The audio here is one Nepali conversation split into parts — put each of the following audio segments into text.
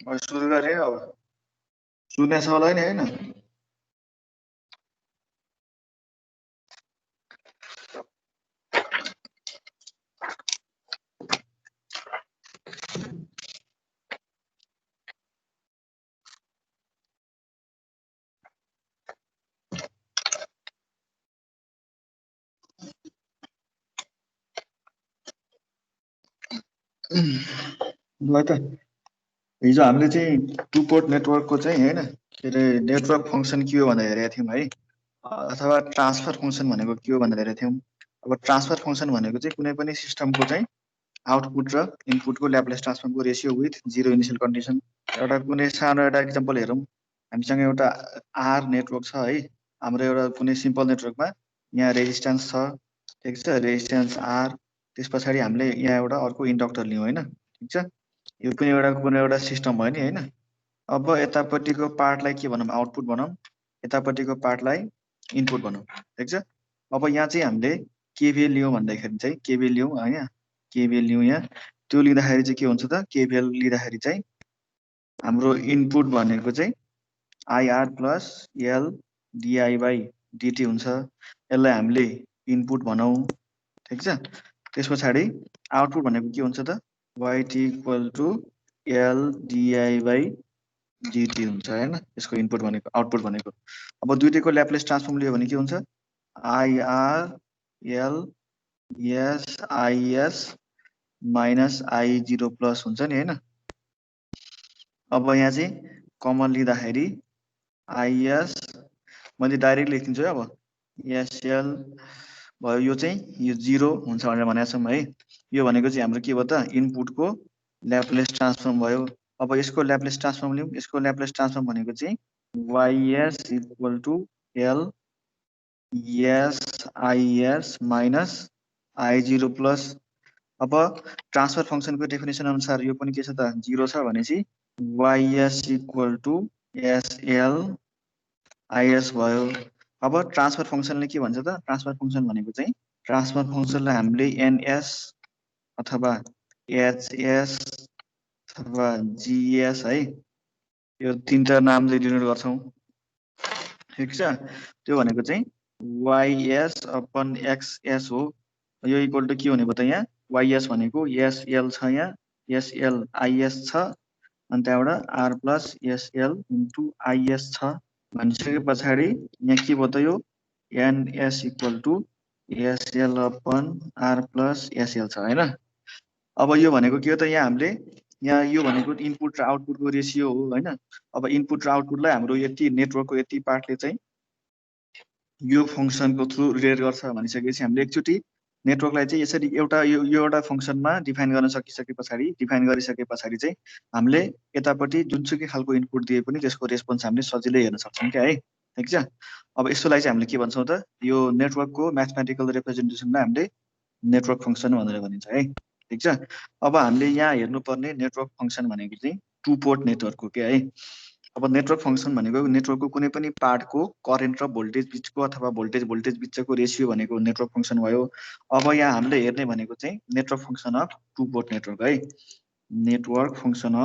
अब सुरु गरेँ अब सुनेछ होला नि होइन ल त हिजो हामीले चाहिँ टु पोर्ट नेटवर्कको चाहिँ होइन के अरे नेटवर्क फङ्सन के हो भनेर हेरेका थियौँ है अथवा ट्रान्सफर फङ्सन भनेको के हो भनेर हेरेका थियौँ। अब ट्रान्सफर फङ्सन भनेको चाहिँ कुनै पनि सिस्टमको चाहिँ आउटपुट र इनपुटको ल्याप्लेस ट्रान्सफर्मको ratio with zero initial condition. एउटा कुनै सानो एउटा इक्जाम्पल हेरौँ। हामीसँग एउटा आर नेटवर्क छ है, हाम्रो एउटा कुनै सिम्पल नेटवर्कमा यहाँ रेजिस्टेन्स छ, ठिक छ, रेजिस्टेन्स आर, त्यस पछाडि हामीले यहाँ एउटा अर्को इन्डक्टर लियौँ होइन, ठिक छ। यो पनि एउटा कुनै एउटा सिस्टम भयो नि होइन। अब यतापट्टिको पार्टलाई के भनौँ, आउटपुट भनौँ, यतापट्टिको पार्टलाई इनपुट भनौँ, ठिक छ। अब यहाँ चाहिँ हामीले केभिएल लियौँ भन्दाखेरि चाहिँ केभिएल लियौँ होइन, केभिएल लियौँ यहाँ, त्यो लिँदाखेरि चाहिँ के हुन्छ त, केभिएल लिँदाखेरि चाहिँ हाम्रो इनपुट भनेको चाहिँ IR plus L DI by dt हुन्छ। यसलाई हामीले इनपुट भनौँ, ठिक छ। त्यस पछाडि आउटपुट भनेको के हुन्छ त, YT equal to L DI by dt हुन्छ होइन, यसको इनपुट भनेको आउटपुट भनेको। अब दुईटैको ल्याप्लेस ट्रान्सफर्म लियो भने के हुन्छ, IR L S IS minus I zero plus हुन्छ नि होइन। अब यहाँ चाहिँ कमन लिँदाखेरि आइएस मैले डाइरेक्ट लेखिदिन्छु है। अब एसएल भयो, यो चाहिँ यो जिरो हुन्छ भनेर भनेको छौँ है। यो भनेको चाहिँ हाम्रो के भयो त, इनपुटको ल्याप्लेस ट्रान्सफर्म भयो। अब यसको ल्याप्लेस ट्रान्सफर्म लियौँ, यसको ल्याप्लेस ट्रान्सफर्म भनेको चाहिँ YS equal to L S IS minus I zero plus. अब ट्रान्सफर फङ्सनको डेफिनेसन अनुसार यो पनि के छ त, जिरो छ भनेपछि YS equal to SL IS भयो। अब ट्रान्सफर फङ्सनले के भन्छ त, ट्रान्सफर फङ्सन भनेको चाहिँ ट्रान्सफर फङ्सनलाई हामीले एनएस अथवा एचएस अथवा जिएस है, यो तिनवटा नाम चाहिँ डिनोट गर्छौँ, ठिक छ। त्यो भनेको चाहिँ वाइएस अपन एक्सएस हो। यो इक्वल टु के भनेको त, यहाँ वाइएस भनेको एसएल छ, यहाँ एसएल आइएस छ, अनि त्यहाँबाट R plus SL into IS छ भनिसके पछाडि यहाँ के भयो त, यो NS equal to SL upon R plus SL छ होइन। अब यो भनेको के हो त, यहाँ हामीले यहाँ यो भनेको इनपुट र आउटपुटको रेसियो हो होइन। अब इनपुट र आउटपुटलाई हाम्रो यति नेटवर्कको यति पार्टले चाहिँ यो फङ्सनको थ्रु रिलेट गर्छ भनिसकेपछि हामीले एकचोटि नेटवर्कलाई चाहिँ यसरी एउटा यो एउटा फङ्सनमा डिफाइन गर्न सकिसके पछाडि, डिफाइन गरिसके पछाडि चाहिँ हामीले यतापट्टि जुनसुकै खालको इनपुट दिए पनि त्यसको रेस्पोन्स हामीले सजिलै हेर्न सक्छौँ क्या है, ठिक छ। अब यसोलाई चाहिँ हामीले के भन्छौँ त, यो नेटवर्कको म्याथमेटिकल रिप्रेजेन्टेसनलाई हामीले नेटवर्क फङ्सन भनेर भनिन्छ है, ठिक छ। अब हामीले यहाँ हेर्नुपर्ने नेटवर्क फङ्सन भनेको चाहिँ टु पोर्ट नेटवर्क हो क्या है। अब नेटवर्क फङ्सन भनेको नेटवर्कको कुनै पनि पार्टको करेन्ट र भोल्टेज बिचको अथवा भोल्टेज बिचको रेसियो भनेको नेटवर्क फङ्सन भयो। अब यहाँ हामीले हेर्ने भनेको चाहिँ network function of two port network है, network function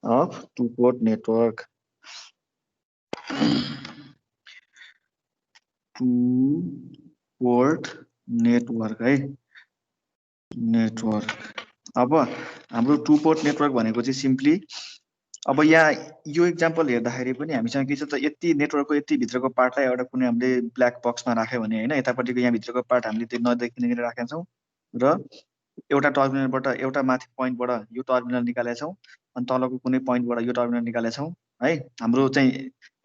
of two port network, two port network है, नेटवर्क। अब हाम्रो टु पोर्ट नेटवर्क भनेको चाहिँ सिम्पली, अब यहाँ यो इक्जाम्पल हेर्दाखेरि पनि हामीसँग के छ त, यति नेटवर्कको यति भित्रको पार्टलाई एउटा कुनै हामीले ब्ल्याक बक्समा राख्यो भने होइन, यतापट्टिको यहाँ भित्रको पार्ट हामीले त्यो नदेखिने गरी राखेका छौँ र एउटा टर्मिनलबाट एउटा माथि पोइन्टबाट यो टर्मिनल निकालेका छौँ, अनि तलको कुनै पोइन्टबाट यो टर्मिनल निकालेका छौँ है, हाम्रो चाहिँ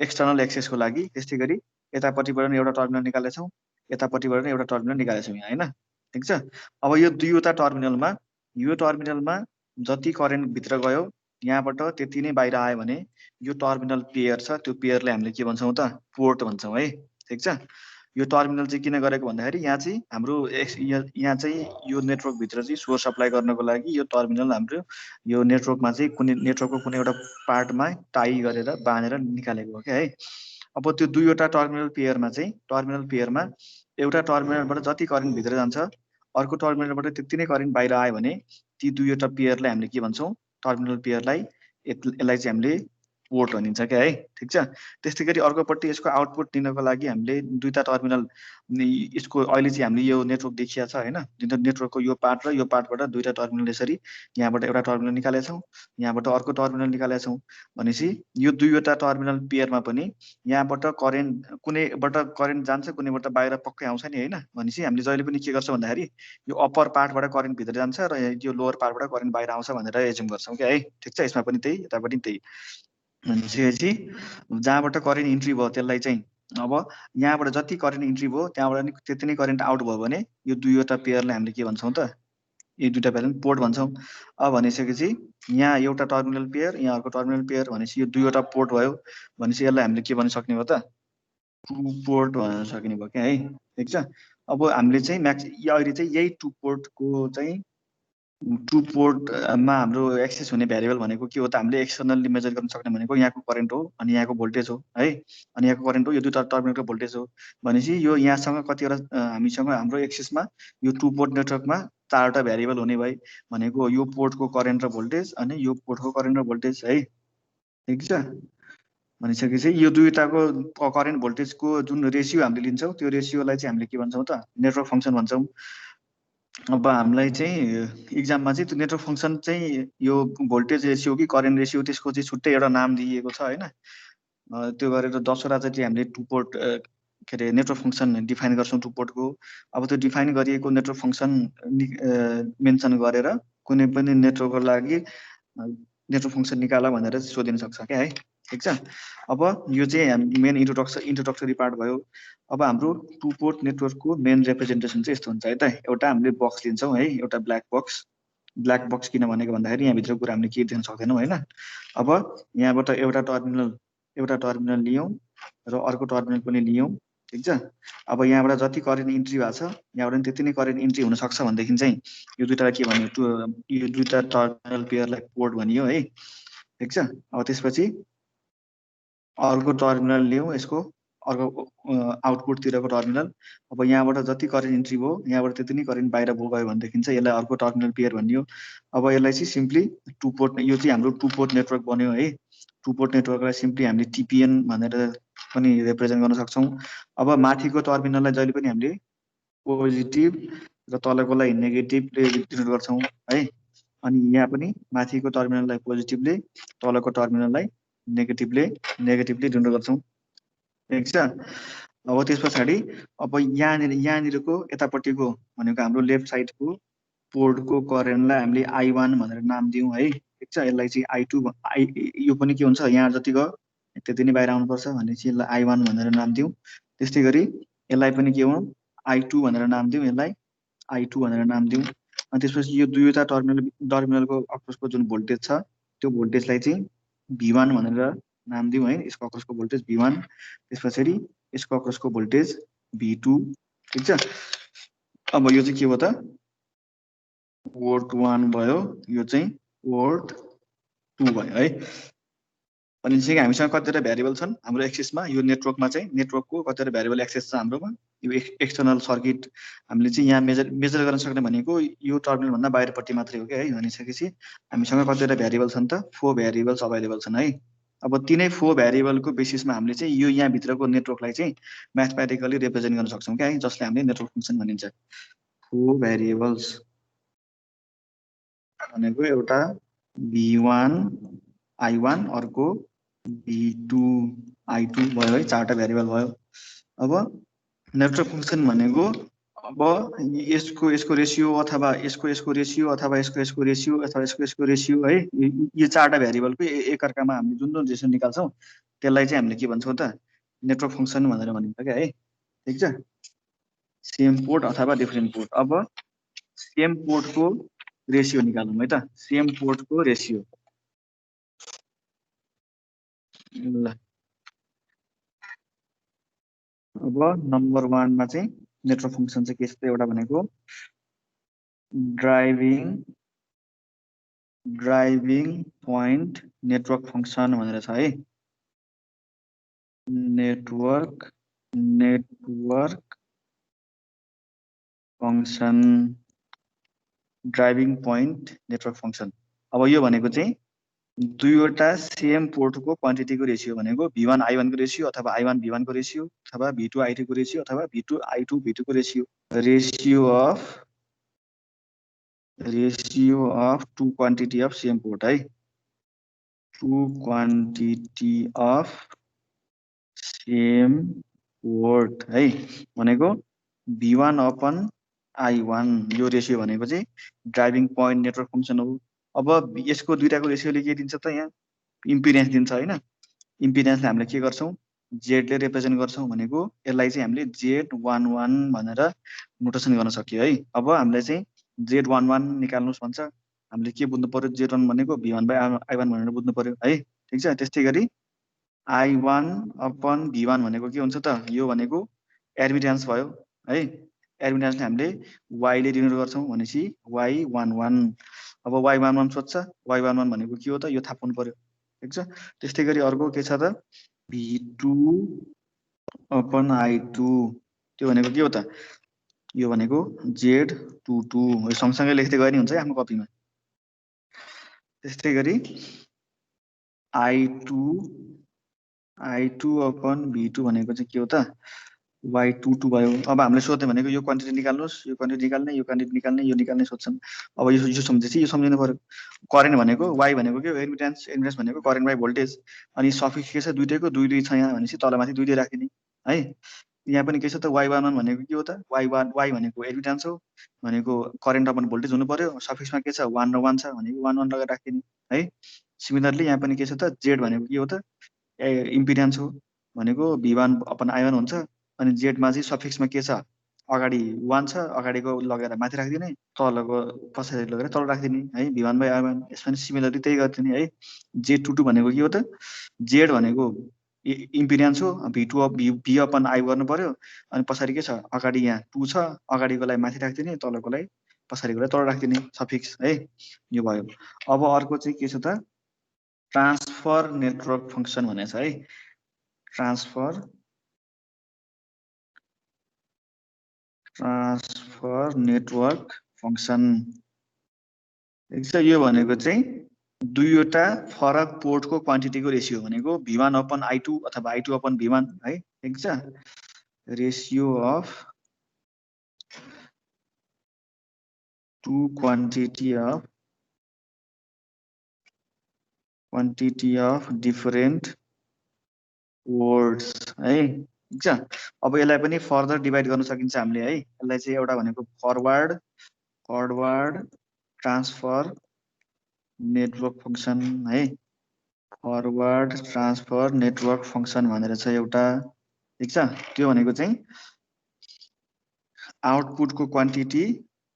एक्सटर्नल एक्सेसको लागि। त्यस्तै गरी यतापट्टिबाट पनि एउटा टर्मिनल निकालेका छौँ, यतापट्टिबाट पनि एउटा टर्मिनल निकालेका छौँ यहाँ होइन, ठिक छ। अब यो दुईवटा टर्मिनलमा, यो टर्मिनलमा जति करेन्ट भित्र गयो यहाँबाट त्यति नै बाहिर आयो भने यो टर्मिनल पेयर छ, त्यो पेयरलाई हामीले के भन्छौँ त, पोर्ट भन्छौँ है, ठिक छ। यो टर्मिनल चाहिँ किन गरेको भन्दाखेरि यहाँ चाहिँ हाम्रो यहाँ चाहिँ यो नेटवर्कभित्र चाहिँ सोर्स सप्लाई गर्नको लागि यो टर्मिनल हाम्रो यो नेटवर्कमा चाहिँ कुनै नेटवर्कको कुनै एउटा पार्टमा टाई गरेर बाँधेर निकालेको हो क्या है। अब त्यो दुईवटा टर्मिनल पेयरमा चाहिँ, टर्मिनल पेयरमा एउटा टर्मिनलबाट जति करेन्ट भित्र जान्छ अर्को टर्मिनलबाट त्यति नै करेन्ट बाहिर आयो भने ती दुईवटा पेयरलाई हामीले के भन्छौँ, टर्मिनल पेयरलाई, यसलाई चाहिँ हामीले पोर्ट भनिन्छ क्या है। ठिक छ। त्यस्तै गरी अर्कोपट्टि यसको आउटपुट दिनको लागि हामीले दुईटा टर्मिनल, यसको अहिले चाहिँ हामीले यो नेटवर्क देखिया छ होइन, नेटवर्कको यो पार्ट र यो पार्टबाट दुईटा टर्मिनल यसरी यहाँबाट एउटा टर्मिनल निकालेका छौँ, यहाँबाट अर्को टर्मिनल निकालेका छौँ भनेपछि यो दुईवटा टर्मिनल पेयरमा पनि यहाँबाट करेन्ट, कुनैबाट करेन्ट जान्छ कुनैबाट बाहिर पक्कै आउँछ नि होइन। भनेपछि हामीले जहिले पनि के गर्छौँ भन्दाखेरि यो अप्पर पार्टबाट करेन्ट भित्र जान्छ र यो लोवर पार्टबाट करेन्ट बाहिर आउँछ भनेर एज्युम गर्छौँ क्या है। ठिक छ। यसमा पनि त्यही, यता पनि त्यही। भनेपछि जहाँबाट करेन्ट इन्ट्री भयो त्यसलाई चाहिँ, अब यहाँबाट जति करेन्ट इन्ट्री भयो त्यहाँबाट नि त्यति नै करेन्ट आउट भयो भने यो दुईवटा पेयरलाई हामीले के भन्छौँ त, यो दुईटा पेयर पोर्ट भन्छौँ। अब भनिसकेपछि यहाँ एउटा टर्मिनल पेयर, यहाँ अर्को टर्मिनल पेयर, भनेपछि यो दुईवटा पोर्ट भयो भनेपछि यसलाई हामीले के भन्न सक्ने भयो त, टु पोर्ट भन्न सक्ने भयो क्या है। ठिक छ। अब हामीले चाहिँ अहिले चाहिँ यही टु पोर्टको चाहिँ, टु पोर्टमा हाम्रो एक्सेस हुने भ्यारिएबल भनेको के हो त, हामीले एक्सटर्नल्ली मेजर गर्न सक्ने भनेको यहाँको करेन्ट हो अनि यहाँको भोल्टेज हो है, अनि यहाँको करेन्ट हो, यो दुईवटा टर्मिनलको भोल्टेज हो। भनेपछि यो यहाँसँग कतिवटा हामीसँग हाम्रो एक्सेसमा यो टु पोर्ट नेटवर्कमा चारवटा भ्यारिएबल हुने भए भनेको यो पोर्टको करेन्ट र भोल्टेज अनि यो पोर्टको करेन्ट र भोल्टेज है। ठिक छ। भनिसकेपछि यो दुईवटाको करेन्ट भोल्टेजको जुन रेसियो हामीले लिन्छौँ त्यो रेसियोलाई चाहिँ हामीले के भन्छौँ त, नेटवर्क फङ्सन भन्छौँ। अब हामीलाई चाहिँ इक्जाममा चाहिँ त्यो नेटवर्क फङ्सन चाहिँ यो भोल्टेज रेसियो कि करेन्ट रेसियो त्यसको चाहिँ छुट्टै एउटा नाम दिइएको छ होइन। त्यो गरेर 10वटा चाहिँ हामीले टु पोर्ट के अरे नेटवर्क फङ्सन डिफाइन गर्छौँ टु पोर्टको। अब त्यो डिफाइन गरिएको नेटवर्क फङ्सन मेन्सन गरेर कुनै पनि नेटवर्कको लागि नेटवर्क फङ्सन निकाल भनेर सोधिन सक्छ क्या है। ठिक छ। अब यो चाहिँ मेन इन्ट्रोडक्टरी पार्ट भयो। अब हाम्रो टु पोर्ट नेटवर्कको मेन रिप्रेजेन्टेसन चाहिँ यस्तो हुन्छ है त, एउटा हामीले बक्स लिन्छौँ है, एउटा ब्ल्याक बक्स किन भनेको भन्दाखेरि यहाँभित्र कुरा हामीले केही देख्न सक्दैनौँ होइन। अब यहाँबाट एउटा टर्मिनल लियौँ र अर्को टर्मिनल पनि लियौँ। ठिक छ। अब यहाँबाट जति करेन्ट इन्ट्री भएको छ यहाँबाट त्यति नै करेन्ट इन्ट्री हुनसक्छ भनेदेखि चाहिँ यो दुईवटा के भन्यो, यो दुईवटा टर्मिनल पेयरलाई पोर्ट भनियो है। ठिक छ। अब त्यसपछि अर्को टर्मिनल लियौँ, यसको अर्को आउटपुटतिरको टर्मिनल। अब यहाँबाट जति करेन्ट इन्ट्री भयो यहाँबाट त्यति नै करेन्ट बाहिर गयो भनेदेखि चाहिँ यसलाई अर्को टर्मिनल पेयर भनियो। अब यसलाई चाहिँ सिम्पली टु पोर्ट, यो चाहिँ हाम्रो टु पोर्ट नेटवर्क बन्यो है। टु पोर्ट नेटवर्कलाई सिम्पली हामीले टिपिएन भनेर पनि रिप्रेजेन्ट गर्न सक्छौँ। अब माथिको टर्मिनललाई जहिले पनि हामीले पोजिटिभ र तलकोलाई नेगेटिभले डिनोट गर्छौँ है। अनि यहाँ पनि माथिको टर्मिनललाई पोजिटिभले तलको टर्मिनललाई नेगेटिभले डिनोट गर्छौँ। ठिक छ। अब त्यस पछाडि अब यहाँनिरको यतापट्टिको भनेको हाम्रो लेफ्ट साइडको पोर्टको करेन्टलाई हामीले I1 भनेर नाम दियौँ है। ठिक छ। यसलाई चाहिँ I2 यो पनि के हुन्छ, यहाँ जति गयो त्यति नै बाहिर आउनुपर्छ भनेपछि यसलाई I1 भनेर नाम दियौँ। त्यस्तै गरी यसलाई पनि के भनौँ, I2 भनेर नाम दिउँ, यसलाई I2 भनेर नाम दिउँ। अनि त्यसपछि यो दुईवटा टर्मिनलको अक्रसको जुन भोल्टेज छ त्यो भोल्टेजलाई चाहिँ V1 भनेर नाम दिउँ है। यसको अक्रसको भोल्टेज V1, त्यस पछाडि यसको अक्रसको भोल्टेज V2। ठिक छ। अब यो चाहिँ के भयो त, पोर्ट 1 भयो, यो चाहिँ पोर्ट 2 भयो है। भनेपछि हामीसँग कतिवटा भ्यारिएबल छन् हाम्रो एक्सेसमा, यो नेटवर्कमा चाहिँ नेटवर्कको कतिवटा भ्यारिएबल एक्सेस छ हाम्रोमा। यो एक्सटर्नल सर्किट हामीले चाहिँ यहाँ मेजर गर्न सक्ने भनेको यो टर्मिनलभन्दा बाहिरपट्टि मात्रै हो क्या है। भनिसकेपछि हामीसँग कतिवटा भ्यारिएबल छन् त, 4 भ्यारिएबल्स अभाइलेबल छन् है। अब तिनै 4 भ्यारिएबलको बेसिसमा हामीले चाहिँ यो यहाँभित्रको नेटवर्कलाई चाहिँ म्याथमेटिकली रिप्रेजेन्ट गर्न सक्छौँ क्या है, जसले हामीले नेटवर्क फङ्सन भनिन्छ। 4 भ्यारिएबल्स भनेको एउटा V1 I1, अर्को V2 I2 भयो है, चारवटा भ्यारिएबल भयो। अब नेटवर्क फङ्सन भनेको अब यसको रेसियो अथवा यसको रेसियो अथवा यसको रेसियो अथवा यसको रेसियो है, यो चारवटा भ्यारिएबलको एकअर्कामा हामीले जुन रेसियो निकाल्छौँ त्यसलाई चाहिँ हामीले के भन्छौँ त, नेटवर्क फङ्सन भनेर भनिन्छ क्या है। ठिक छ। सेम पोर्ट अथवा डिफरेन्ट पोर्ट। अब सेम पोर्टको रेसियो निकालौँ है त, सेम पोर्टको रेसियो। ल अब नम्बर 1 मा चाहिँ नेटवर्क फङ्सन चाहिँ के छ त, एउटा भनेको ड्राइभिङ पोइन्ट नेटवर्क फङ्सन भनेर छ है। Network function driving point network function. अब यो भनेको चाहिँ दुईवटा सेम पोर्टको क्वान्टिटीको रेसियो भनेको V1 I1 को रेसियो अथवा I1 V1 को रेसियो अथवा V2 I2 को रेसियो अथवा V2 I2 V2 को ratio. Ratio of two quantity of same port है, two quantity of same port है भनेको V1 अपन I1 यो रेसियो भनेको चाहिँ ड्राइभिङ पोइन्ट नेटवर्क फङ्सन हो। अब यसको दुईटाको रेसियोले के दिन्छ त यहाँ इम्पिडेन्स दिन्छ होइन। इम्पिडेन्सलाई हामीले के गर्छौँ जेडले रिप्रेजेन्ट गर्छौँ भनेको यसलाई चाहिँ हामीले Z11 भनेर नोटेसन गर्न सक्यो है। अब हामीले चाहिँ Z11 निकाल्नुहोस् भन्छ, हामीले के बुझ्नु पर्यो Z1 भनेको V1/I1 भनेर बुझ्नु पर्यो है। ठिक छ, त्यस्तै गरी I1 अपन V1 भनेको के हुन्छ त, यो भनेको एडमिटेन्स भयो है। एडमिटेन्सले हामीले y ले डिनोट गर्छौँ भनेपछि Y11। अब Y11 सोध्छ, Y11 भनेको के हो त यो थाहा पाउनु पर्यो। ठिक छ, त्यस्तै गरी अर्को के छ त V2 अपन I2 त्यो भनेको के हो त, यो भनेको Z22 यो सँगसँगै लेख्दै गए नि हुन्छ है आफ्नो कपीमा। त्यस्तै गरी I2 अपन V2 भनेको चाहिँ के हो त Y22 भयो। अब हामीले सोध्ने भनेको यो क्वान्टिटी निकाल्नुहोस्, यो क्वान्टिटी निकाल्ने, यो क्वान्टिटी निकाल्ने, यो निकाल्ने सोध्छन्। अब यो सम्झेपछि यो सम्झिनु पर्यो। करेन्ट भनेको Y भनेको के एडमिटेन्स, एडमिटेन्स भनेको करेन्ट बाई भोल्टेज, अनि सफिक्स के छ दुईटैको दुई दुई छ यहाँ भनेपछि तलमाथि दुई दुई राखिदिने है। यहाँ पनि के छ त Y11 भनेको के हो त Y भनेको एडमिटेन्स हो भनेको करेन्ट अपन भोल्टेज हुनु पर्यो, सफिक्समा के छ 1 र 1 छ भनेको 1 1 लगाएर राखिदिने है। सिमिलरली यहाँ पनि के छ त Z भनेको के हो त इम्पिडेन्स हो भनेको V1 अपन I1 हुन्छ, अनि जेडमा चाहिँ सफिक्समा के छ अगाडि 1 छ, अगाडिको लगेर माथि राखिदिने, तलको पछाडि लगेर तल राखिदिने है V1/I1। यसमा पनि सिमिलरली त्यही गरिदिने है। Z22 भनेको के हो त जेड भनेको इम्पिडेन्स हो, V अपन I गर्नु पर्यो, अनि पछाडि के छ अगाडि यहाँ 2 छ, अगाडिकोलाई माथि राखिदिने, तलकोलाई पछाडिकोलाई तल राखिदिने सफिक्स है, यो भयो। अब अर्को चाहिँ के छ त ट्रान्सफर नेटवर्क फङ्सन भनेको छ है। Transfer network function. ठिक छ, यो भनेको चाहिँ दुईवटा फरक पोर्टको क्वान्टिटीको रेसियो भनेको V1 अपन I2 अथवा I2 अपन V1 है। ठिक छ, ratio of two quantity of different ports है। ठिक छ, अब यसलाई पनि फर्दर डिभाइड गर्न सकिन्छ हामीले है। यसलाई चाहिँ एउटा भनेको फरवर्ड ट्रान्सफर नेटवर्क फङ्सन है, फरवर्ड ट्रान्सफर नेटवर्क फङ्सन भनेर छ एउटा। ठिक छ, त्यो भनेको चाहिँ आउटपुटको क्वान्टिटी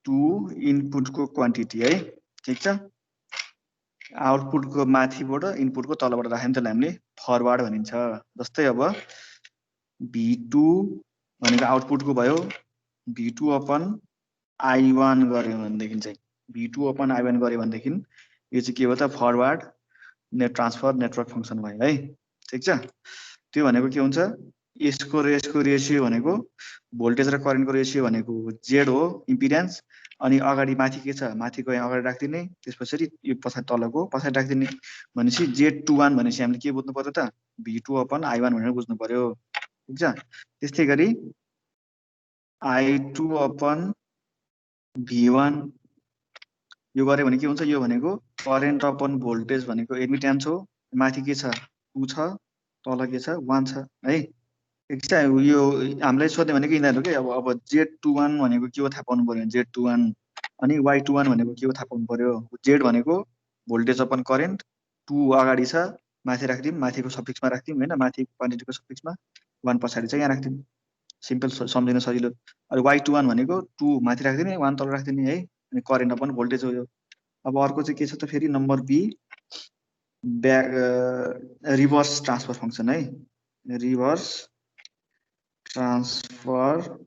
टु इनपुटको क्वान्टिटी है। ठिक छ, आउटपुटको माथिबाट इनपुटको तलबाट राख्यो भने त्यसलाई हामीले फरवर्ड भनिन्छ। जस्तै अब V2 भनेको आउटपुटको भयो, V2 अपन I1 गर्यो भनेदेखि चाहिँ V2 अपन I1 गर्यो भनेदेखि यो चाहिँ के हो त फरवर्ड ट्रान्सफर नेटवर्क फङ्सन भयो है। ठिक छ, त्यो भनेको के हुन्छ यसको रेसियो भनेको भोल्टेज र करेन्टको रेसियो भनेको जेड हो इम्पिडेन्स, अनि अगाडि माथि के छ माथिको यहाँ अगाडि राखिदिने, त्यसपछि यो पछाडि तलको पछाडि राखिदिने भनेपछि Z21 भनेपछि हामीले के बुझ्नु पर्यो त V2 अपन I1 भनेर बुझ्नु पर्यो। ठिक छ, त्यस्तै गरी I2 अपन V1 यो गऱ्यो भने के हुन्छ, यो भनेको करेन्ट अपन भोल्टेज भनेको एडमिटेन्स हो, माथि के छ 2 छ, तल के छ 1 छ है। ठिक छ, यो हामीलाई सोध्ने भनेको यिनीहरू के अब Z21 भनेको के हो थाहा पाउनु पर्यो, Z21 अनि Y21 भनेको के हो थाहा पाउनु पर्यो। जेड भनेको भोल्टेज अपन करेन्ट, 2 अगाडि छ माथि राखिदिउँ, माथिको सफिक्समा राखिदिउँ होइन, माथि क्वान्टिटीको सफिक्समा 1 पछाडि चाहिँ यहाँ राखिदिउँ, सिम्पल सम्झिन सजिलो। अनि Y21 भनेको 2 माथि राखिदिने 1 तल राखिदिने है, अनि करेन्ट अपन भोल्टेज हो यो। अब अर्को चाहिँ के छ त फेरि number B reverse transfer function है, reverse transfer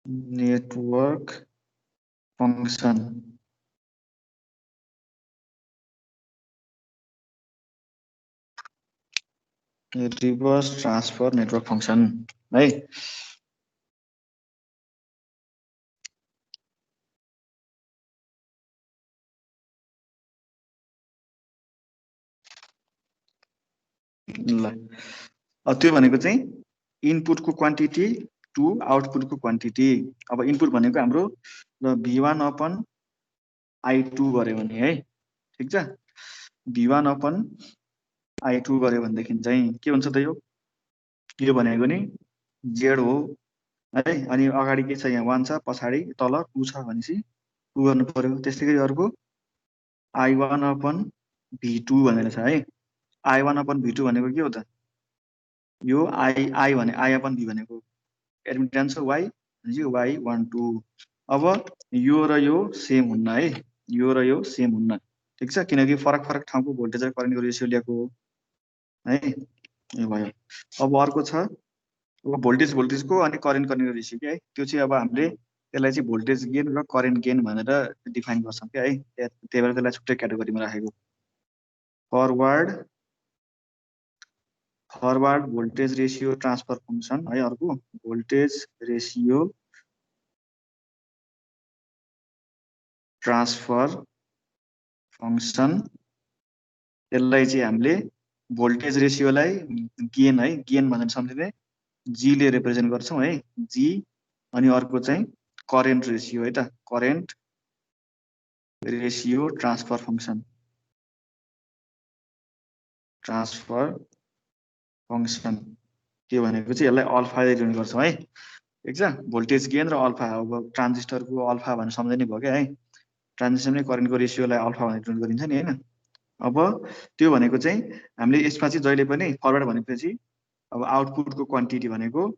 network function. Reverse transfer network function है। ल त्यो भनेको चाहिँ इनपुटको क्वान्टिटी टु आउटपुटको क्वान्टिटी। अब इनपुट भनेको हाम्रो V1 अपन I2 गऱ्यो भने है, ठिक छ, V1 अपन I2 गऱ्यो भनेदेखि चाहिँ के हुन्छ त यो भनेको नि जेड हो है, अनि अगाडि के छ, यहाँ 1 छ, पछाडि तल 2 छ भनेपछि 2 गर्नु पर्यो। त्यस्तै गरी अर्को I1 अपन V2 भनेर छ है। I1 अपन V2 भनेको के हो त, यो I भने I अपन V भनेको एडमिटेन्स Y भनेपछि Y12। अब यो र यो सेम हुन्न है, यो र यो सेम हुन्न, ठिक छ, किनकि फरक फरक ठाउँको भोल्टेज र करेन्टको रेसियो ल्याएको हो है, यो भयो। अब अर्को छ भोल्टेजको अनि करेन्टको रेसियो के है, त्यो चाहिँ अब हामीले त्यसलाई चाहिँ भोल्टेज गेन र करेन्ट गेन भनेर डिफाइन गर्छौँ क्या है, त्यही भएर त्यसलाई छुट्टै क्याटेगोरीमा राखेको। Forward voltage ratio transfer function है, अर्को भोल्टेज रेसियो ट्रान्सफर फङ्सन, त्यसलाई चाहिँ हामीले भोल्टेज रेसियोलाई गेन है, गेन भनेर सम्झिने जी ले रिप्रेजेन्ट गर्छौँ है, जी। अनि अर्को चाहिँ करेन्ट रेसियो है त, करेन्ट रेसियो ट्रान्सफर फङ्सन, के भनेको चाहिँ यसलाई अल्फा रिप्रेजेन्ट गर्छौँ है, ठिक छ, भोल्टेज गेन र अल्फा। अब ट्रान्जिस्टरको अल्फा भनेर सम्झिने भयो क्या है, ट्रान्जिस्टर करेन्टको रेसियोलाई अल्फा भनेर रिप्रेजेन्ट गरिन्छ नि होइन। अब त्यो भनेको चाहिँ हामीले यसमा चाहिँ जहिले पनि फरवर्ड भनेपछि अब आउटपुटको क्वान्टिटी भनेको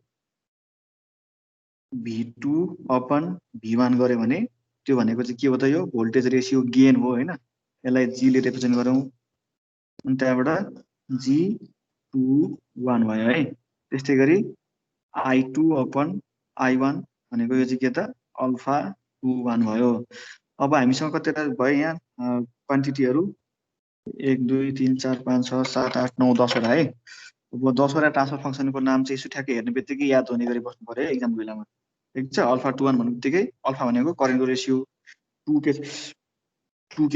V2 अपन V1 गऱ्यो भने त्यो भनेको चाहिँ के हो त, यो भोल्टेज रेसियो गेन हो होइन, यसलाई जी ले रिप्रेजेन्ट गरौँ, अनि त्यहाँबाट G21 भयो है। त्यस्तै गरी I2 अपन I1 भनेको यो चाहिँ के त, अल्फा 21 भयो। अब हामीसँग कतिवटा भयो यहाँ क्वान्टिटीहरू, 1 2 3 4 5 6 7 8 9 10वटा है। अब 10वटा ट्रान्सफर फङ्सनको नाम चाहिँ यसो ठ्याक्कै हेर्ने बित्तिकै याद हुने गरी बस्नु पर्यो है एक्जाम बेलामा, ठिक छ। अल्फा 21 भन्ने बित्तिकै अल्फा भनेको करेन्टको रेसियो, 2 के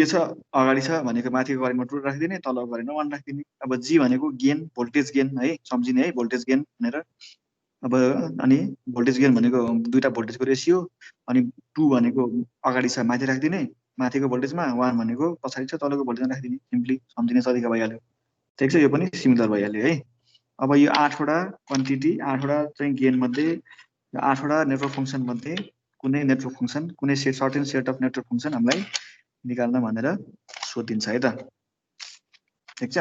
छ अगाडि छ भनेको माथिको करेन्टमा 2 राखिदिने, तलको करेन्टमा 1 राखिदिने। अब जी भनेको गेन, भोल्टेज गेन है, सम्झिने है, भोल्टेज गेन भनेर। अब अनि भोल्टेज गेन भनेको दुईटा भोल्टेजको रेसियो, अनि 2 भनेको अगाडि छ माथि राखिदिने माथिको भोल्टेजमा, 1 भनेको पछाडि छ तलको भोल्टेजमा राखिदिने, सिम्पली सम्झिने सजिलो भइहाल्यो, ठिक छ, यो पनि सिमिलर भइहाल्यो है। अब यो 8वटा क्वान्टिटी, 8वटा चाहिँ गेन मध्ये, 8वटा नेटवर्क फङ्सन मध्ये कुनै नेटवर्क फङ्सन, कुनै certain set of network function हामीलाई निकाल्न भनेर सोधिन्छ है त, ठिक छ।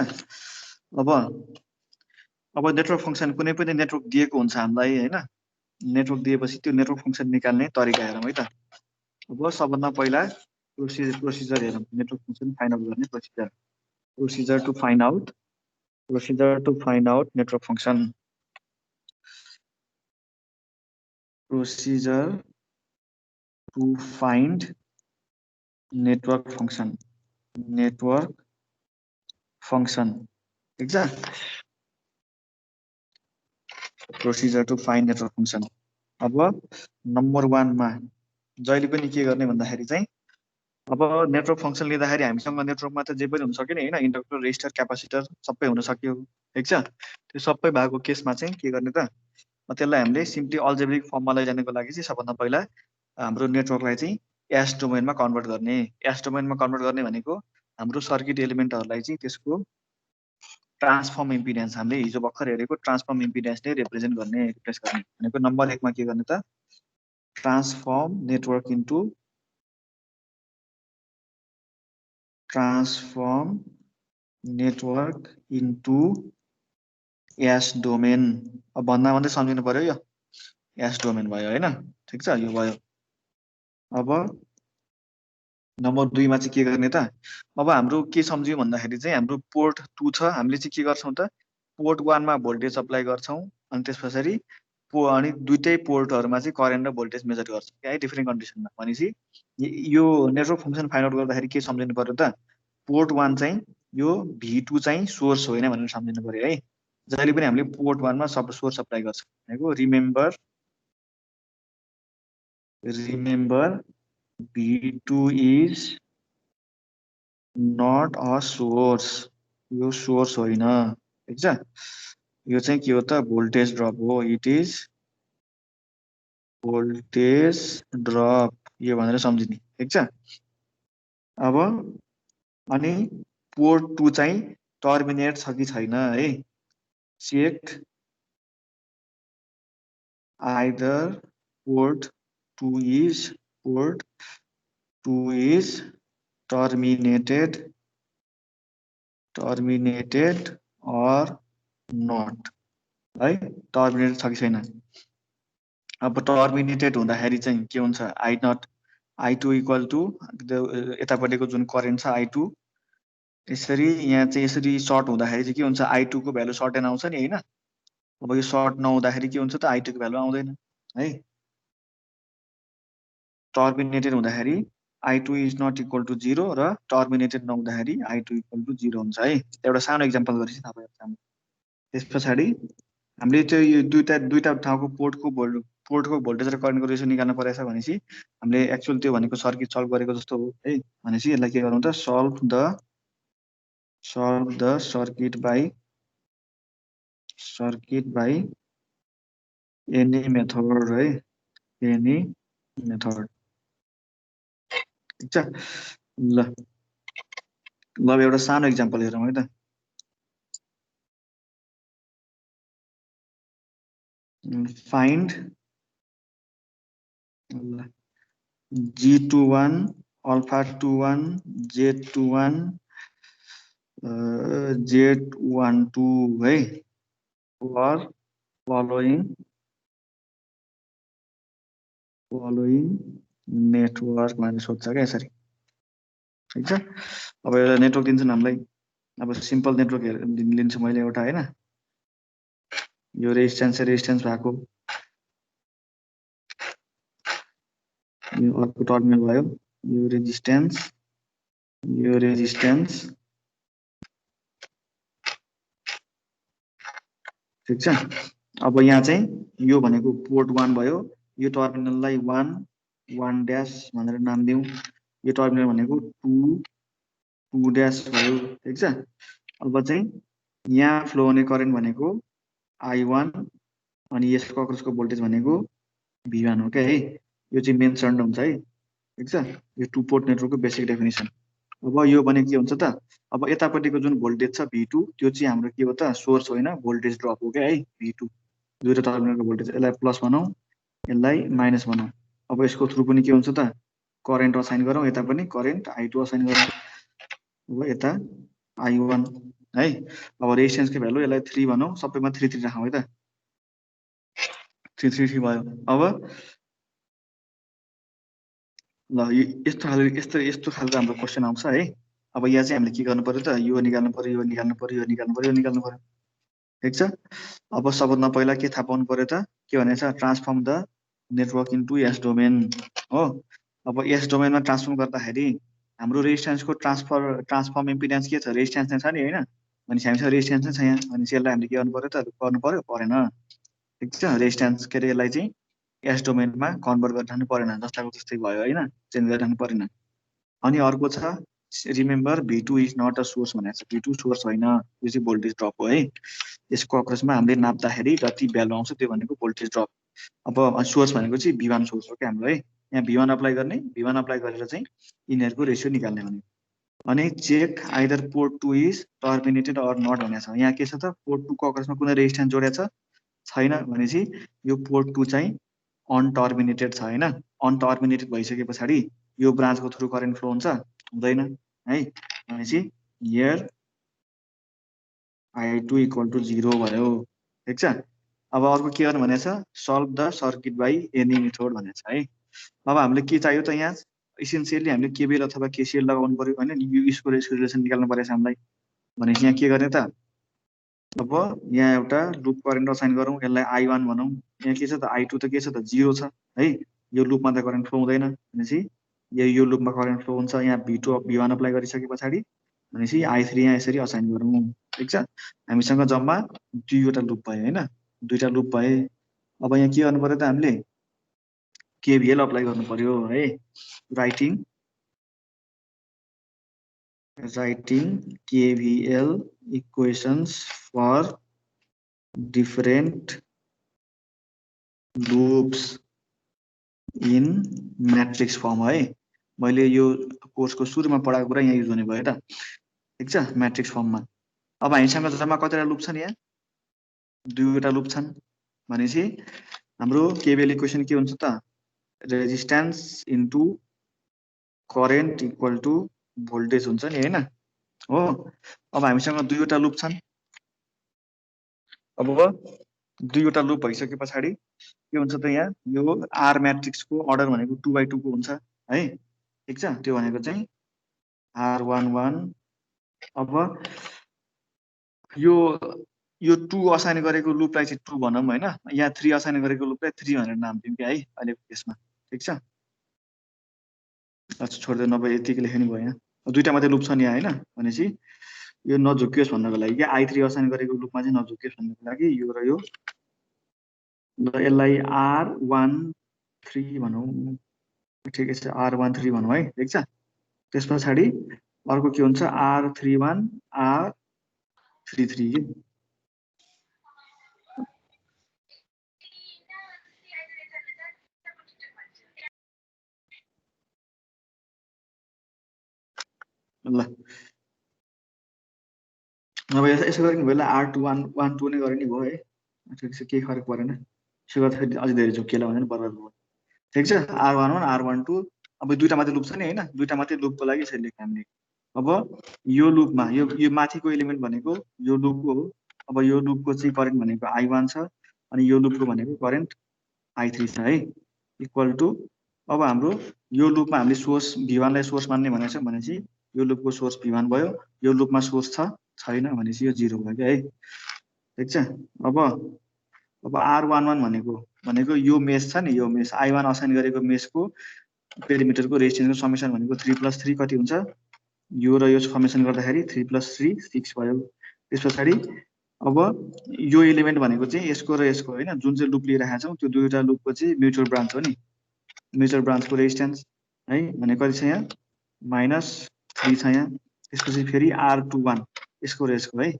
अब नेटवर्क फङ्सन कुनै पनि नेटवर्क दिएको हुन्छ हामीलाई होइन, नेटवर्क दिएपछि त्यो नेटवर्क फङ्सन निकाल्ने तरिका हेरौँ है त। अब सबभन्दा पहिला प्रोसिजर हेरौँ, नेटवर्क फङ्सन फाइन्ड आउट गर्ने procedure to find out network function, procedure to find network function, ठिक छ, procedure to find network function. अब नम्बर 1 मा जहिले पनि के गर्ने भन्दाखेरि चाहिँ, अब नेटवर्क फङ्सन लिँदाखेरि हामीसँग नेटवर्कमा त जे पनि हुन सक्यो नि होइन, इन्डक्टर, रेजिस्टर, क्यापासिटर सबै हुन सक्यो, ठिक छ। त्यो सबै भएको केसमा चाहिँ के गर्ने त, त्यसलाई हामीले सिम्पली अल्जेब्रिक फर्ममा लैजानको लागि चाहिँ सबभन्दा पहिला हाम्रो नेटवर्कलाई चाहिँ एस डोमेनमा कन्भर्ट गर्ने। एस डोमेनमा कन्भर्ट गर्ने भनेको हाम्रो सर्किट एलिमेन्टहरूलाई चाहिँ त्यसको ट्रान्सफर्म इम्पिडेन्स, हामीले हिजो भर्खर हेरेको ट्रान्सफर्म इम्पिडेन्सले रिप्रेस गर्ने भनेको नम्बर 1 मा के गर्ने त, transform network into S domain. अब भन्दा भन्दै सम्झिनु पर्यो, यो एस डोमेन भयो होइन, ठिक छ, यो भयो। अब नम्बर 2 मा चाहिँ के गर्ने त, अब हाम्रो के सम्झ्यौँ भन्दाखेरि चाहिँ हाम्रो पोर्ट 2 छ, हामीले चाहिँ के गर्छौँ त, पोर्ट 1 मा भोल्टेज अप्लाई गर्छौँ, अनि त्यस पछाडि अनि दुईटै पोर्टहरूमा चाहिँ करेन्ट र भोल्टेज मेजर गर्छौँ है, डिफ्रेन्ट कन्डिसनमा। भनेपछि यो नेटवर्क फङ्सन फाइन्ड आउट गर्दाखेरि के सम्झिनु पर्यो त, पोर्ट 1 चाहिँ यो V2 चाहिँ सोर्स होइन भनेर सम्झिनु पर्यो है। जहिले पनि हामीले पोर्ट 1 मा सोर्स अप्लाई गर्छौँ भनेको remember V2 is not a source, यो सोर्स होइन, ठिक छ। यो चाहिँ के हो त भोल्टेज ड्रप हो, इट इज भोल्टेज ड्रप यो भनेर सम्झिने ठिक छ। अब अनि पोर्ट 2 चाहिँ टर्मिनेट छ कि छैन है, check either port 2 is terminated or not है, टर्मिनेटेड छ कि छैन। अब टर्मिनेटेड हुँदाखेरि चाहिँ के हुन्छ, I naught I2 equal to यतापट्टिको जुन करेन्ट छ I2, यसरी यहाँ चाहिँ यसरी सर्ट हुँदाखेरि चाहिँ के हुन्छ, I2 को भ्यालु सर्टेन आउँछ नि हैन। अब यो सर्ट नहुँदाखेरि के हुन्छ त I2 को भ्यालु आउँदैन है। टर्मिनेटेड हुँदाखेरि I2 is not equal to 0 र टर्मिनेटेड नहुँदाखेरि I2 इक्वल टु 0 हुन्छ है। एउटा सानो एक्जाम्पल गरेपछि थाहा भयो हाम्रो। त्यस पछाडि हामीले त्यो यो दुईटा ठाउँको पोर्टको भोल्टेज र करेन्टको रेसियो निकाल्नु परेछ भनेपछि हामीले एक्चुअल त्यो भनेको सर्किट सल्भ गरेको जस्तो हो है। भनेपछि यसलाई के गरौँ त, solve the circuit by any method है, एनी मेथड ठिक छ। ल अब एउटा सानो एक्जाम्पल हेरौँ है त। Find G21 alpha 21 Z21 Z12 है, फर following नेटवर्क भनेर सोध्छ क्या यसरी ठिक छ। अब एउटा नेटवर्क दिन्छन् हामीलाई, अब सिम्पल नेटवर्क लिन्छु मैले एउटा हैन। यो रेजिस्टेन्स भएको, यो अर्को टर्मिनल भयो, यो रेजिस्टेन्स ठिक छ। अब यहाँ चाहिँ यो भनेको पोर्ट 1 भयो, यो टर्मिनललाई 1 ड्यास भनेर नाम दिउँ, यो टर्मिनल भनेको 2 ड्यास भयो ठिक छ। अब चाहिँ यहाँ फ्लो हुने करेन्ट भनेको I1 अनि यसको अक्रसको भोल्टेज भनेको V1 हो क्या है। यो चाहिँ मेन्सन्ड हुन्छ है ठिक छ। यो टु पोर्ट नेटवर्कको बेसिक डेफिनेसन। अब यो भने के हुन्छ त, अब यतापट्टिको जुन भोल्टेज छ V2 त्यो चाहिँ हाम्रो के हो त, सोर्स होइन भोल्टेज ड्रप हो क्या है। V2 दुईटा टर्मिनलको भोल्टेज, यसलाई प्लस भनौँ यसलाई माइनस भनौँ। अब यसको थ्रु पनि के हुन्छ त, करेन्ट असाइन गरौँ, यता पनि करेन्ट I2 असाइन गरौँ। अब यता I1 है। अब रेजिस्टेन्सको भ्यालु यसलाई 3 भनौँ, सबैमा 3 राखौँ है त, 3 भयो। अब ल यस्तो खालको हाम्रो क्वेसन आउँछ है। अब यहाँ चाहिँ हामीले के गर्नु पर्यो त, यो निकाल्नु पर्यो ठिक छ। अब सबभन्दा पहिला के थाहा पाउनु पर्यो त, के भनेछ, transform the network into S domain हो। अब एस डोमेनमा ट्रान्सफर्म गर्दाखेरि हाम्रो रेजिस्टेन्सको ट्रान्सफर्म इम्पिडेन्स के छ, रेजिस्टेन्स नै छ नि होइन। भनेपछि हामीसँग रेजिस्टेन्स नै छ यहाँ, भनेपछि यसलाई हामीले के गर्नु पर्यो त, गर्नु पर्यो परेन ठिक छ। रेजिस्टेन्स के अरे यसलाई चाहिँ एस डोमेनमा कन्भर्ट गरिरहनु परेन, जस्ताको जस्तै भयो होइन, चेन्ज गरिरहनु परेन। अनि अर्को छ, remember V2 is not a source भनेको छ, V2 सोर्स होइन, यो चाहिँ भोल्टेज ड्रप हो है। यसको अक्रसमा हामीले नाप्दाखेरि जति भ्यालु आउँछ त्यो भनेको भोल्टेज ड्रप। अब सोर्स भनेको चाहिँ V1 सोर्स हो क्या हाम्रो है। यहाँ V1 अप्लाई गर्ने, V1 अप्लाई गरेर चाहिँ यिनीहरूको रेसियो निकाल्ने भने। अनि check either port 2 is terminated or not भनेको छ। यहाँ के छ त, पोर्ट 2 को अक्रसमा कुनै रेजिस्टेन्स जोडेको छैन भनेपछि यो पोर्ट 2 चाहिँ अनटर्मिनेटेड छ होइन। अनटर्मिनेटेड भइसके पछाडि यो ब्रान्चको थ्रु करेन्ट फ्लो हुन्छ, हुँदैन है। भनेपछि हियर I2 इक्वल टु 0 भयो ठिक छ। अब अर्को के गर्नु भनेको छ, solve the circuit by any method भनेको छ है। अब हामीले के चाहियो त, यहाँ इसेन्सियली हामीले केबिएल अथवा केसिएल लगाउनु पर्यो होइन, यो यसको रिलेसन निकाल्नु परेछ हामीलाई। भनेपछि यहाँ के गर्ने त, अब यहाँ एउटा लुप करेन्ट असाइन गरौँ, यसलाई I1 भनौँ। यहाँ के छ त, I2 त के छ त 0 छ है, यो लुपमा त करेन्ट फ्लो हुँदैन। भनेपछि यो लुपमा करेन्ट फ्लो हुन्छ। यहाँ V1 अप्लाई गरिसके पछाडि भनेपछि I3 यहाँ यसरी असाइन गरौँ ठिक छ। हामीसँग जम्मा दुईवटा लुप भयो होइन, दुईटा लुप भए। अब यहाँ के गर्नु पर्यो त, हामीले केभिएल अप्लाई गर्नु पर्यो है। Writing KVL equations for different loops in matrix form है। मैले यो कोर्सको सुरुमा पढाएको कुरा यहाँ युज हुने भयो त, ठिक छ, म्याट्रिक्स फर्ममा। अब हामीसँग जम्मा कतिवटा लुप छन्? यहाँ दुईवटा लुप छन् भनेपछि हाम्रो केबिएल इक्वेसन के हुन्छ त? Resistance into current equal to voltage हुन्छ नि, होइन हो। अब हामीसँग दुईवटा लुप छन्। अब दुईवटा लुप भइसके पछाडि के हुन्छ त? यहाँ यो आर म्याट्रिक्सको अर्डर भनेको 2x2 को हुन्छ है, ठिक छ। त्यो भनेको चाहिँ R11। अब यो यो 2 असाइन गरेको लुपलाई चाहिँ 2 भनौँ होइन, यहाँ 3 असाइन गरेको लुपलाई 3 भनेर नाम दिउँ कि है अहिलेको केसमा, ठिक छ। अच्छा छोड्दै, नभए यतिकै लेख्नु भयो। यहाँ दुईटा मात्रै लुप छन् यहाँ होइन, भनेपछि यो नझुकियोस् भन्नको लागि कि I3 असाइन गरेको लुपमा चाहिँ नझुकियोस् भन्नको लागि यो र यो, ल यसलाई R13 भनौँ, ठिकै छ, R13 भनौँ है, ठिक छ। त्यस पछाडि अर्को के हुन्छ? R31 R33 ल। अब यसो गरेको भयो, R21 नै गर्ने भयो है, ठिक छ, केही फरक परेन। यसो गर्दाखेरि अझै धेरै झुकिएला भनेर बर्बाद भयो, ठिक छ। R11 R12, अब दुईटा मात्रै लुप छ नि होइन, दुईटा मात्रै लुपको लागि यसरी लेख्ने हामीले। अब यो लुपमा यो माथिको एलिमेन्ट भनेको यो लुपको हो। अब यो लुपको चाहिँ करेन्ट भनेको I1 छ, अनि यो लुपको भनेको करेन्ट I3 छ है, इक्वल टु। अब हाम्रो यो लुपमा हामीले सोर्स V1 लाई सोर्स मान्ने भनेको छ भनेपछि यो लुपको सोर्स V1 भयो, यो लुपमा सोर्स छ छैन भनेपछि यो 0 भयो है, ठिक छ। अब R11 भनेको यो मेस छ नि, यो मेस I1 असाइन गरेको मेसको पेरिमिटरको रेजिस्टेन्सको समेसन भनेको 3+3 कति हुन्छ? यो र यो समेसन गर्दाखेरि 3+3 6 भयो। त्यस पछाडि अब यो एलिमेन्ट भनेको चाहिँ यसको र यसको होइन, जुन चाहिँ लुप लिइरहेका छौँ त्यो दुईवटा लुपको चाहिँ म्युचुअल ब्रान्च हो नि, म्युचुअल ब्रान्चको रेजिस्टेन्स है भने कति छ? यहाँ -3 छ यहाँ। त्यसपछि फेरि R21 यसको र यसको है,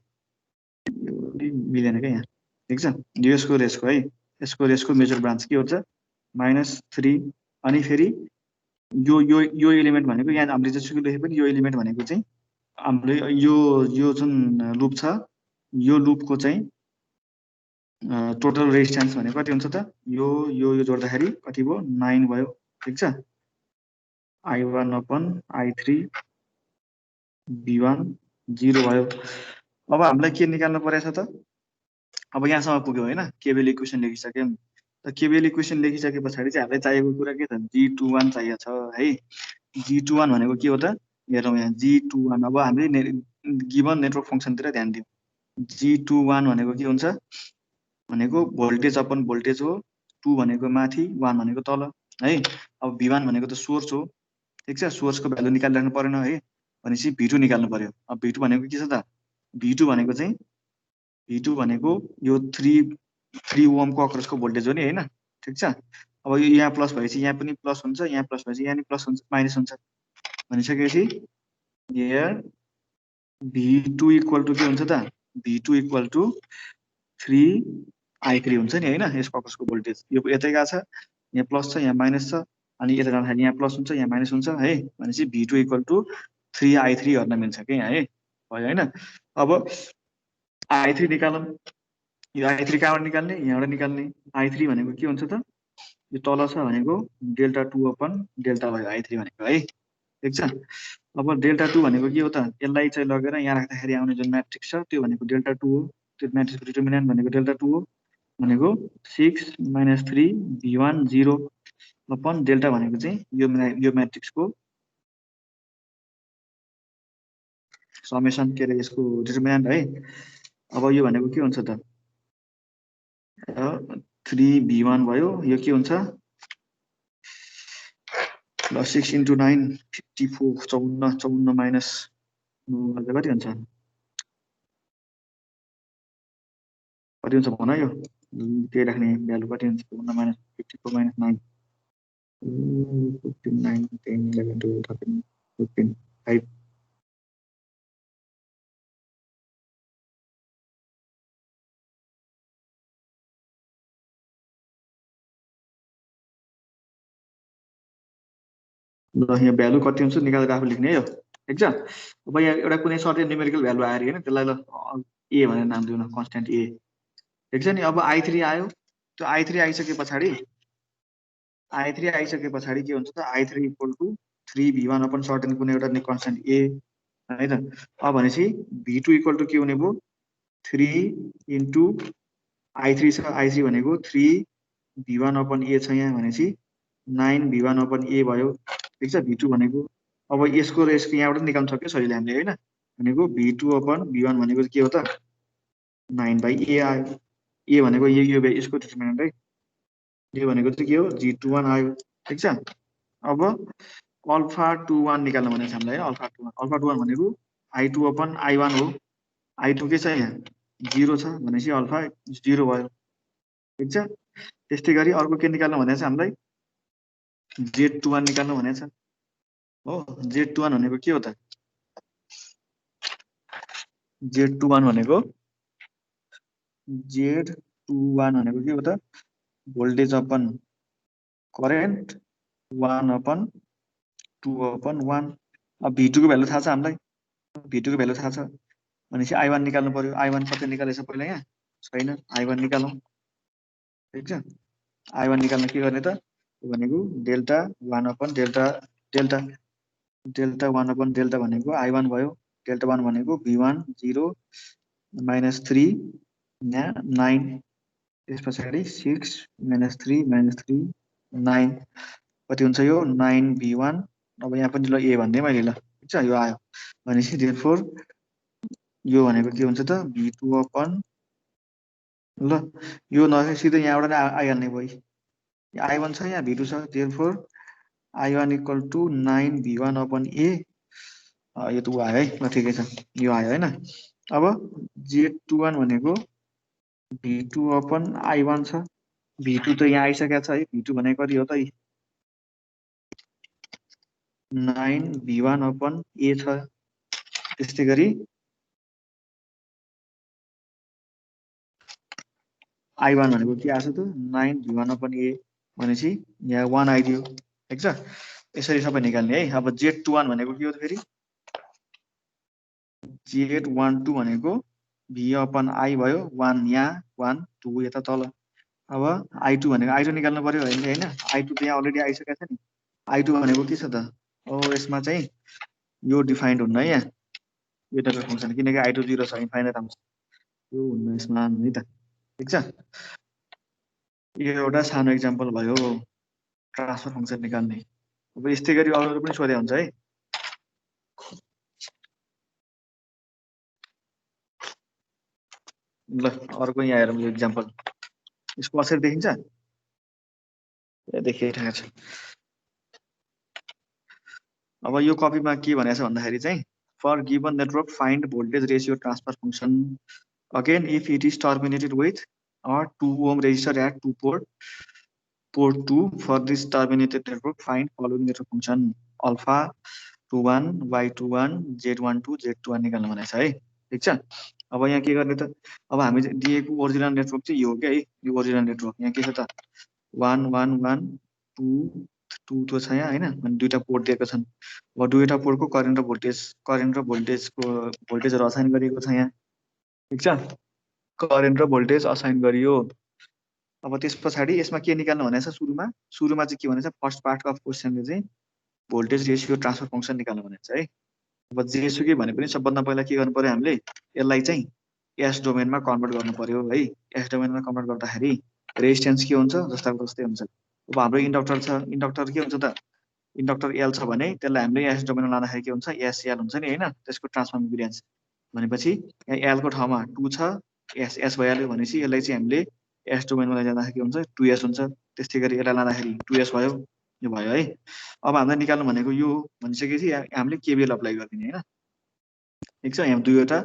मिलेन क्या यहाँ, ठिक छ। यो यसको र यसको है, यसको र यसको म्युचुअल ब्रान्च के हुन्छ? -3। अनि फेरि यो एलिमेन्ट भनेको यहाँ हामीले जसुकै लेखे पनि यो एलिमेन्ट भनेको चाहिँ हामीले यो जुन लुप छ यो लुपको चाहिँ टोटल रेजिस्टेन्स भनेको कति हुन्छ त? यो जोड्दाखेरि कति भयो? 9 भयो, ठिक छ। I1/I3 V1 0 भयो। अब हामीलाई के निकाल्नु परेछ त? अब यहाँसम्म पुग्यो होइन, केबिएल इक्वेसन लेखिसक्यौँ। त केबिएल इक्वेसन लेखिसके पछाडि चाहिँ हामीलाई चाहिएको कुरा के त? G21 चाहिएको छ है। G21 भनेको के हो त? हेरौँ यहाँ G21। अब हामीले गिभन नेटवर्क फङ्सनतिर ध्यान दिउँ। G21 भनेको के हुन्छ? भनेको भोल्टेज अपन भोल्टेज हो, 2 भनेको माथि 1 भनेको तल है। अब V1 भनेको त सोर्स हो, ठिक छ, सोर्सको भ्यालु निकालिराख्नु परेन है, भनेपछि V2 निकाल्नु पर्यो। अब V2 भनेको के छ त? V2 भनेको यो 3 ओमको अक्रसको भोल्टेज हो नि होइन, ठिक छ। अब यो यहाँ प्लस भएपछि यहाँ पनि प्लस हुन्छ, यहाँ प्लस भएपछि यहाँ नि प्लस हुन्छ, माइनस हुन्छ भनिसकेपछि यहाँ V2 इक्वल टु के हुन्छ त? V2 इक्वल टु 3I3 हुन्छ नि होइन, यसको अक्रसको भोल्टेज। यो यतै गएको छ, यहाँ प्लस छ यहाँ माइनस छ, अनि यता जाँदाखेरि यहाँ प्लस हुन्छ यहाँ माइनस हुन्छ है, भनेपछि V2 इक्वल टु 3I3 गर्न मिल्छ क्या यहाँ है, भयो होइन। अब I3 निकालौँ। यो I3 कहाँबाट निकाल्ने? यहाँबाट निकाल्ने। I3 भनेको के हुन्छ त? यो तल छ भनेको Δ2/Δ भयो I3 भनेको है, ठिक छ। अब Δ2 भनेको के हो त? यसलाई चाहिँ लगेर यहाँ राख्दाखेरि आउने जुन म्याट्रिक्स छ त्यो भनेको Δ2 हो। त्यो म्याट्रिक्सको डिटर्मिनेन्ट भनेको Δ2 हो, भनेको 6 - 3 V1 0/Δ भनेको चाहिँ यो म्याट्रिक्सको समेसन, के अरे यसको डिटर्मिनेन्ट है। अब यो भनेको के हुन्छ त? 3V1 भयो, यो के हुन्छ? 6 × 9 54, 54 माइनस कति हुन्छ? कति हुन्छ भन यो, त्यही राख्ने भ्यालु कति हुन्छ? 54 - 54 - 9 15 9 10 11 12 13 15 5 ल यहाँ भ्यालु कति हुन्छ निकालेर आफू लेख्ने है यो, ठिक छ। अब यहाँ एउटा कुनै सर्टेन न्युमेरिकल भ्यालु आयो अरे होइन, त्यसलाई ल ए भनेर नाम दिउँ न, कन्स्ट्यान्ट ए, ठिक छ नि। अब आई3 आयो, त्यो आई3 आइसके पछाडि के हुन्छ त, आई3 equal to 3v1 upon certain कुनै एउटा कन्स्ट्यान्ट ए है त। अब भनेपछि v2 इक्वल टु के हुने भयो, 3 इन्टु आई3 छ, आई3 भनेको 3v1 अपन ए छ यहाँ भनेपछि 9v1 अपन ए भयो, ठिक छ। v2 भनेको अब यसको र यसको यहाँबाट निकाल्न सक्यो सजिलै हामीले होइन, भनेको v2 अपन v1 भनेको के हो त 9/a आयो। ए भनेको यो यसको डिटर्मिनेन्ट है, यो भनेको चाहिँ के हो g21 आयो, ठिक छ। अब अल्फा 21 निकाल्नु भनेको छ हामीलाई, अल्फा 21 भनेको i2 अपन i1 हो, i2 के छ यहाँ 0 छ भनेपछि अल्फा 0 भयो, ठिक छ। त्यस्तै गरी अर्को के निकाल्नु भनेको छ हामीलाई, z21 निकाल्नु भनेको छ हो। z21 भनेको के हो त, z21 भनेको के हो त, भोल्टेज अपन करेन्ट 1/2/1। अब v2 को भ्यालु थाहा छ हामीलाई, v2 को भ्यालु थाहा छ भनेपछि i1 निकाल्नु पर्यो। i1 कति निकालेछ पहिला, यहाँ छैन, i1 निकालौँ, ठिक छ। i1 निकाल्न के गर्ने त, भनेको डेल्टा 1/डेल्टा डेल्टा डेल्टा 1/डेल्टा भनेको i1 भयो, डेल्टा 1 भनेको v1 0 -3 यहाँ 9, त्यस पछाडि 6 -3 -3 9 कति हुन्छ यो 9v1। अब यहाँ पनि ल ए भनिदिएँ मैले, ल ठिक छ, यो आयो भनेपछि देयरफोर यो भनेको के हुन्छ त v2 अपन, ल यो नभए सिधै यहाँबाट नै आइहाल्ने भयो, i1 छ यहाँ v2 छ, therefore i1 equal to 9v1 upon ए, यो त ऊ आयो है, ल ठिकै छ, यो आयो होइन। अब z21 भनेको v2 अपन i1 छ, v2 त यहाँ आइसकेको छ है, v2 भनेको कति हो त 9v1 अपन ए छ। त्यस्तै गरी i1 भनेको के आछ त 9v1 अपन ए भनेपछि यहाँ 1 आइदियो, ठिक छ। यसरी सबै निकाल्ने है। अब z21 भनेको के हो त फेरि, z12 भनेको v अपन i भयो, 1 यहाँ 1 2 यता तल। अब i2 भनेको i2 निकाल्नु पर्यो होइन, i2 त यहाँ अलरेडी आइसकेको छ नि, i2 भनेको के छ त, यसमा चाहिँ यो डिफाइन्ड हुन्न है, यहाँ यो नेटवर्क फङ्सन, किनकि i2 0 छ, इन्फाइनाइट आउँछ, यो हुन्न यसमा है त, ठिक छ। यो एउटा सानो इक्जाम्पल भयो ट्रान्सफर फङ्सन निकाल्ने। अब यस्तै गरी अरूहरू पनि सोधे हुन्छ है। ल अर्को यहाँ हेरौँ, यो इक्जाम्पल, यसको असर देखिन्छ, देखिरहेको छ। अब यो कपीमा के भनेको छ भन्दाखेरि चाहिँ, for given network find voltage ratio transfer function again if it is terminated with 2 ohm resistor at 2 port 2 for this terminated network find following network function alpha 21 y21 z12 z21 निकाल्नु भनेको छ है, ठिक छ। अब यहाँ के गर्ने त, अब हामी दिएको ओरिजिनल नेटवर्क चाहिँ यो हो क्या है, यो ओरिजिनल नेटवर्क यहाँ के छ त 1 1 1 2 2 तो छ यहाँ होइन, अनि दुईटा पोर्ट दिएको छन्। अब दुईटा पोर्टको करेन्ट र भोल्टेजहरू असाइन गरिएको छ यहाँ, ठिक छ, करेन्ट र भोल्टेज असाइन गरियो। अब त्यस पछाडि यसमा के निकाल्नु भनेको छ, सुरुमा चाहिँ के भनेको छ, फर्स्ट पार्ट अफ क्वेसनले चाहिँ भोल्टेज रेसियो ट्रान्सफर फङ्सन निकाल्नु भनेको छ है। अब जेसुकै भने पनि सबभन्दा पहिला के गर्नु पर्यो हामीले, यसलाई चाहिँ एस डोमेनमा कन्भर्ट गर्नु पर्यो है। एस डोमेनमा कन्भर्ट गर्दाखेरि रेजिस्टेन्स के हुन्छ, जस्ताको जस्तै हुन्छ। अब हाम्रो इन्डक्टर छ, इन्डक्टर के हुन्छ त, इन्डक्टर एल छ भने त्यसलाई हामीले एस डोमेनमा लाँदाखेरि के हुन्छ, एसएल हुन्छ नि होइन, त्यसको ट्रान्सफर इम्पिडेन्स भनेपछि एलको ठाउँमा 2 छ, एस भइहाल्यो भनेपछि यसलाई चाहिँ हामीले एस डोमेनमा लैजाँदाखेरि के हुन्छ 2s हुन्छ। त्यस्तै गरी यसलाई लाँदाखेरि 2s भयो, यो भयो है। अब हामीलाई निकाल्नु भनेको यो भनिसकेपछि हामीले केबिएल अप्लाई गरिदिने होइन, ठिक छ। यहाँ दुईवटा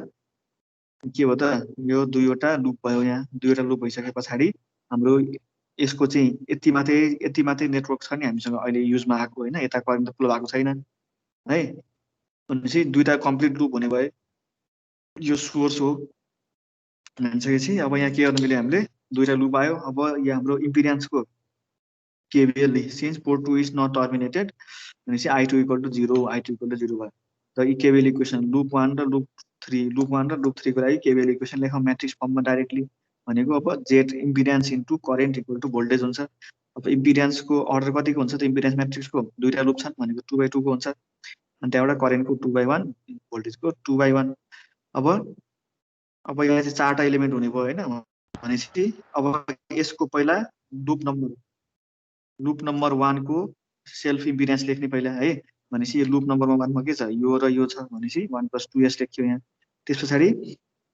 के हो त, यो दुईवटा लुप भयो, यहाँ दुईवटा लुप भइसके पछाडि हाम्रो यसको चाहिँ यति मात्रै नेटवर्क छ नि हामीसँग अहिले युजमा आएको होइन, यता करेन्ट फ्लो भएको छैन है। भनेपछि दुईटा कम्प्लिट लुप हुने भयो, यो सोर्स हो भनिसकेपछि अब यहाँ के गर्नु मिल्यो, हामीले दुईटा लुप आयो। अब यहाँ हाम्रो इम्पिडेन्सको KVL since port 2 is not terminated भनेपछि I2 equal to 0 I2 equal to 0 भयो र यी KVL इक्वेसन लुप 1 र लुप 3 को लागि KVL इक्वेसन लेखौँ म्याट्रिक्स फर्ममा डाइरेक्टली भनेको अब Z impedance into current equal to voltage हुन्छ अब इम्पिडेन्सको अर्डर कतिको हुन्छ त इम्पिडेन्स म्याट्रिक्सको दुईटा लुप छन् भनेको 2/2 को हुन्छ अनि त्यहाँबाट करेन्टको 2/1 भोल्टेजको 2/1 अब यहाँ चाहिँ चारवटा एलिमेन्ट हुने भयो होइन भनेपछि अब यसको पहिला लुप नम्बर 1 को सेल्फ इम्पिडेन्स लेख्ने पहिला है भनेपछि लुप नम्बर 1 मा के छ यो र यो छ भनेपछि 1 + 2s लेख्यो यहाँ त्यस पछाडि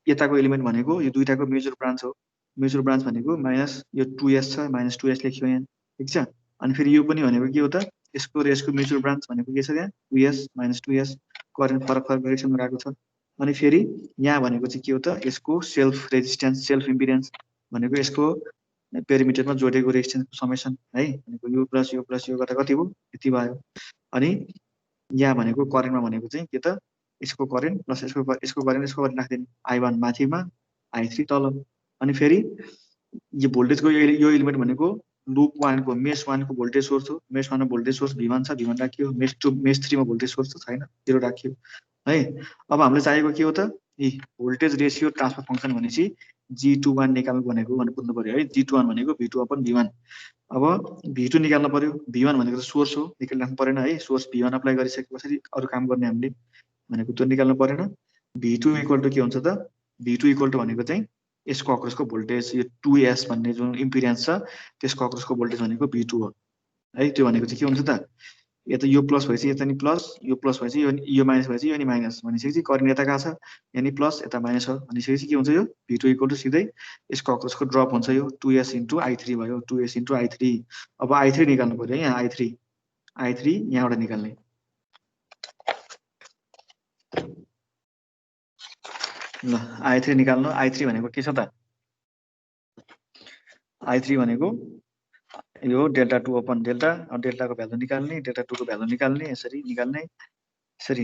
यताको एलिमेन्ट भनेको यो दुईटाको मेजर ब्रान्च हो मेजर ब्रान्च भनेको माइनस यो 2s छ -2s लेख्यो यहाँ ठीक छ अनि फेरि यो पनि भनेको के हो त यसको र यसको मेजर ब्रान्च भनेको के छ यहाँ 2s - 2s करेन्ट फरक डाइरेक्सनमा गएको छ अनि फेरि यहाँ भनेको चाहिँ के हो त यसको सेल्फ रेजिस्टेन्स सेल्फ इम्पिडेन्स भनेको यसको पेरिमिटरमा जोडेको रेजिस्टेन्सको समेसन है भनेको यो प्लस यो गर्दा कति भयो यति भयो अनि यहाँ भनेको करेन्टमा भनेको चाहिँ के त यसको करेन्ट प्लस यसको करेन्ट राख्दिने I1 माथिमा I3 तल अनि फेरि यो भोल्टेजको यो एलिमेन्ट भनेको लुप 1 को मेस 1 को भोल्टेज सोर्स हो मेस 1 मा भोल्टेज सोर्स V1 छ V1 राखियो मेस 3 मा भोल्टेज सोर्स छैन 0 राखियो है अब हामीले चाहेको के हो त भोल्टेज रेसियो ट्रान्सफर फङ्सन भनेपछि G21 निकाल्नु भनेको बुझ्नु पर्यो है G21 भनेको V2 अपन V1 अब V2 निकाल्नु पर्यो V1 भनेको त सोर्स हो निकाल्नु परेन है सोर्स V1 अप्लाई गरिसकेपछि अरु काम गर्ने हामीले भनेको त्यो निकाल्नु परेन V2 इक्वल टु के हुन्छ त V2 इक्वल टु भनेको चाहिँ यसको अक्रसको भोल्टेज यो 2s भन्ने जुन इम्पिडेन्स छ त्यसको अक्रसको भोल्टेज भनेको V2 हो है त्यो भनेको चाहिँ के हुन्छ त यता यो प्लस भएपछि यता नि प्लस यो प्लस भएपछि यो माइनस भएपछि यो नि माइनस भनेपछि करेन्ट यता कहाँ छ यानी प्लस यता माइनस हो भनेपछि के हुन्छ यो V2 इक्वल टु सिधै यसको अक्रसको ड्रप हुन्छ यो 2s * I3 भयो 2s * I3 अब I3 निकाल्नु पर्यो यहाँ I3 यहाँबाट निकाल्ने ल I3 निकाल्नु I3 भनेको के छ त I3 भनेको यो डेल्टा 2 अपन डेल्टा अब डेल्टाको भ्यालु निकाल्ने डेल्टा 2 को भ्यालु निकाल्ने यसरी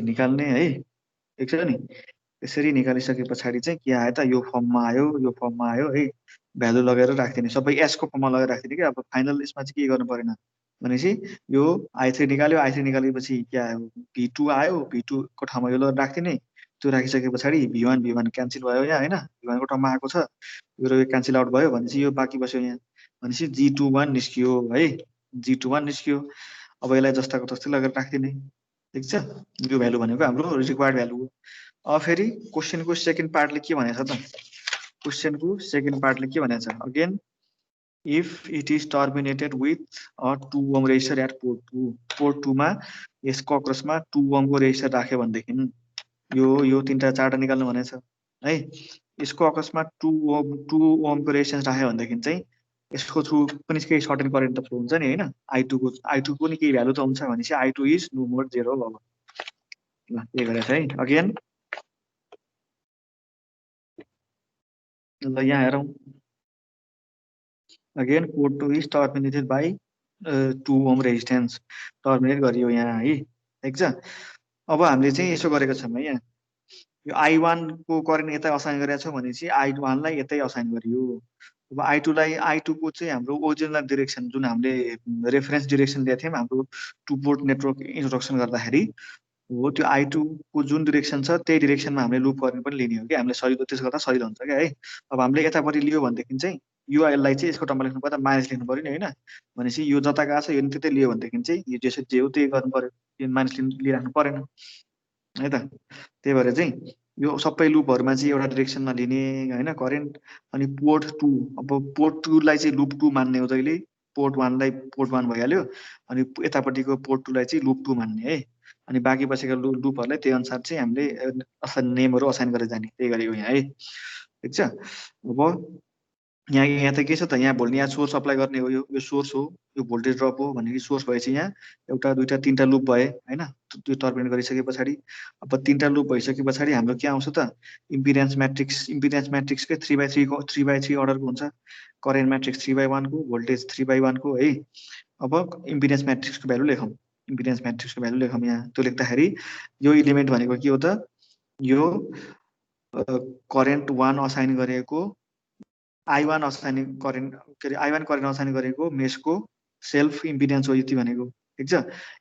निकाल्ने है ठीक छ नि यसरी निकालिसके पछाडि चाहिँ के आयो त यो फर्ममा आयो है भ्यालु लगाएर राख्दिने सबै s को फर्ममा लगाएर राख्दिने के अब फाइनल यसमा चाहिँ के गर्नु परेन भनेपछि यो I3 निकालेपछि के आयो V2 आयो V2 को ठाउँमा यो लगाएर राख्दिने त्यो राखिसके पछाडि V1 क्यान्सल भयो यहाँ हैन V1 को ठाउँमा आएको छ यो र यो क्यान्सल आउट भयो भनेपछि यो बाँकी बस्यो यहाँ भनेपछि G21 निस्कियो है G21 निस्कियो अब यसलाई जस्ताको तस्तै लगेर राख्दिने ठीक छ यो भ्यालु भनेको हाम्रो रिक्वायर्ड भ्यालु हो अब फेरि क्वेशनको सेकेन्ड पार्टले के भनेछ त क्वेशनको सेकेन्ड पार्टले के भनेछ again if it is terminated with a 2 ohm resistor at port 2 मा यसको अक्रसमा 2 ohm को रेजिस्टर राख्यो भनेदेखि यो तीनटा चारटा निकाल्नु भनेछ है यसको अक्रसमा 2 ohm को रेजिस्टेन्स राख्यो भनेदेखि चाहिँ यसको थ्रु पनि केही सर्टेन करेन्ट त फ्लो हुन्छ नि हैन I2 को नि केही भ्यालु त हुन्छ भनेपछि I2 इज नो मोर 0 अब ल के गरेछ है अगेन ल यहाँ हेरौँ again port 2 is terminated by 2 ohm resistance terminate गरियो यहाँ है ठीक छ अब हामीले चाहिँ यसो गरेको छौँ है यहाँ यो I1 को करेन्ट यतै असाइन गरेको छौँ भनेपछि I1 लाई यतै असाइन गरियो अब I2 को चाहिँ हाम्रो ओरिजिनल डाइरेक्सन जुन हामीले रेफरेन्स डाइरेक्सन दिएको थियौँ हाम्रो टु पोर्ट नेटवर्क इन्ट्रोडक्सन गर्दाखेरि हो त्यो I2 को जुन डाइरेक्सन छ त्यही डाइरेक्सनमा हामीले लुप करेन्ट पनि लिने हो कि हामीले सजिलो त्यसो गर्दा सजिलो हुन्छ क्या है अब हामीले यतापट्टि लियो भनेदेखि चाहिँ यो यसलाई चाहिँ यसको टर्ममा लेख्नु पर्दा माइनस लेख्नु पर्यो नि होइन भनेपछि यो जता गएको छ यो त्यतै लियो भनेदेखि चाहिँ यो जसो जे हो त्यही गर्नु पर्यो यो माइनस लिइराख्नु परेन है त त्यही भएर चाहिँ यो सबै लुपहरुमा चाहिँ एउटा डाइरेक्सनमा लिने हैन करेन्ट अनि पोर्ट 2 अब पोर्ट 2 लाई चाहिँ लुप 2 मान्ने हो जहिले पोर्ट 1 लाई पोर्ट 1 भइहाल्यो अनि यतापट्टिको पोर्ट 2 लाई चाहिँ लुप 2 मान्ने है अनि बाँकी बसेका लुपहरुलाई त्यही अनुसार चाहिँ हामीले असाइन नेमहरु असाइन गरेर जाने त्यही गरेको यहाँ है ठीक छ अब यहाँ त के छ त यहाँ सोर्स अप्लाई गर्ने हो यो सोर्स हो यो भोल्टेज ड्रप हो भनेको सोर्स भएपछि यहाँ एउटा दुईटा तीनटा लुप भए हैन त्यो टर्मिनेट गरिसके पछाडि अब तीनटा लुप भइसके पछाडि हाम्रो के आउँछ त इम्पिडेन्स म्याट्रिक्सकै 3/3 को 3/3 अर्डरको हुन्छ करेन्ट म्याट्रिक्स 3/1 को भोल्टेज 3/1 को है अब इम्पिडेन्स म्याट्रिक्सको भ्यालु लेखौँ यहाँ त्यो लेख्दाखेरि यो एलिमेन्ट भनेको के हो त यो करेन्ट 1 असाइन गरेको I1 करेन्ट असाइन गरेको मेसको सेल्फ इम्पिडेन्स हो यति भनेको, ठिक छ।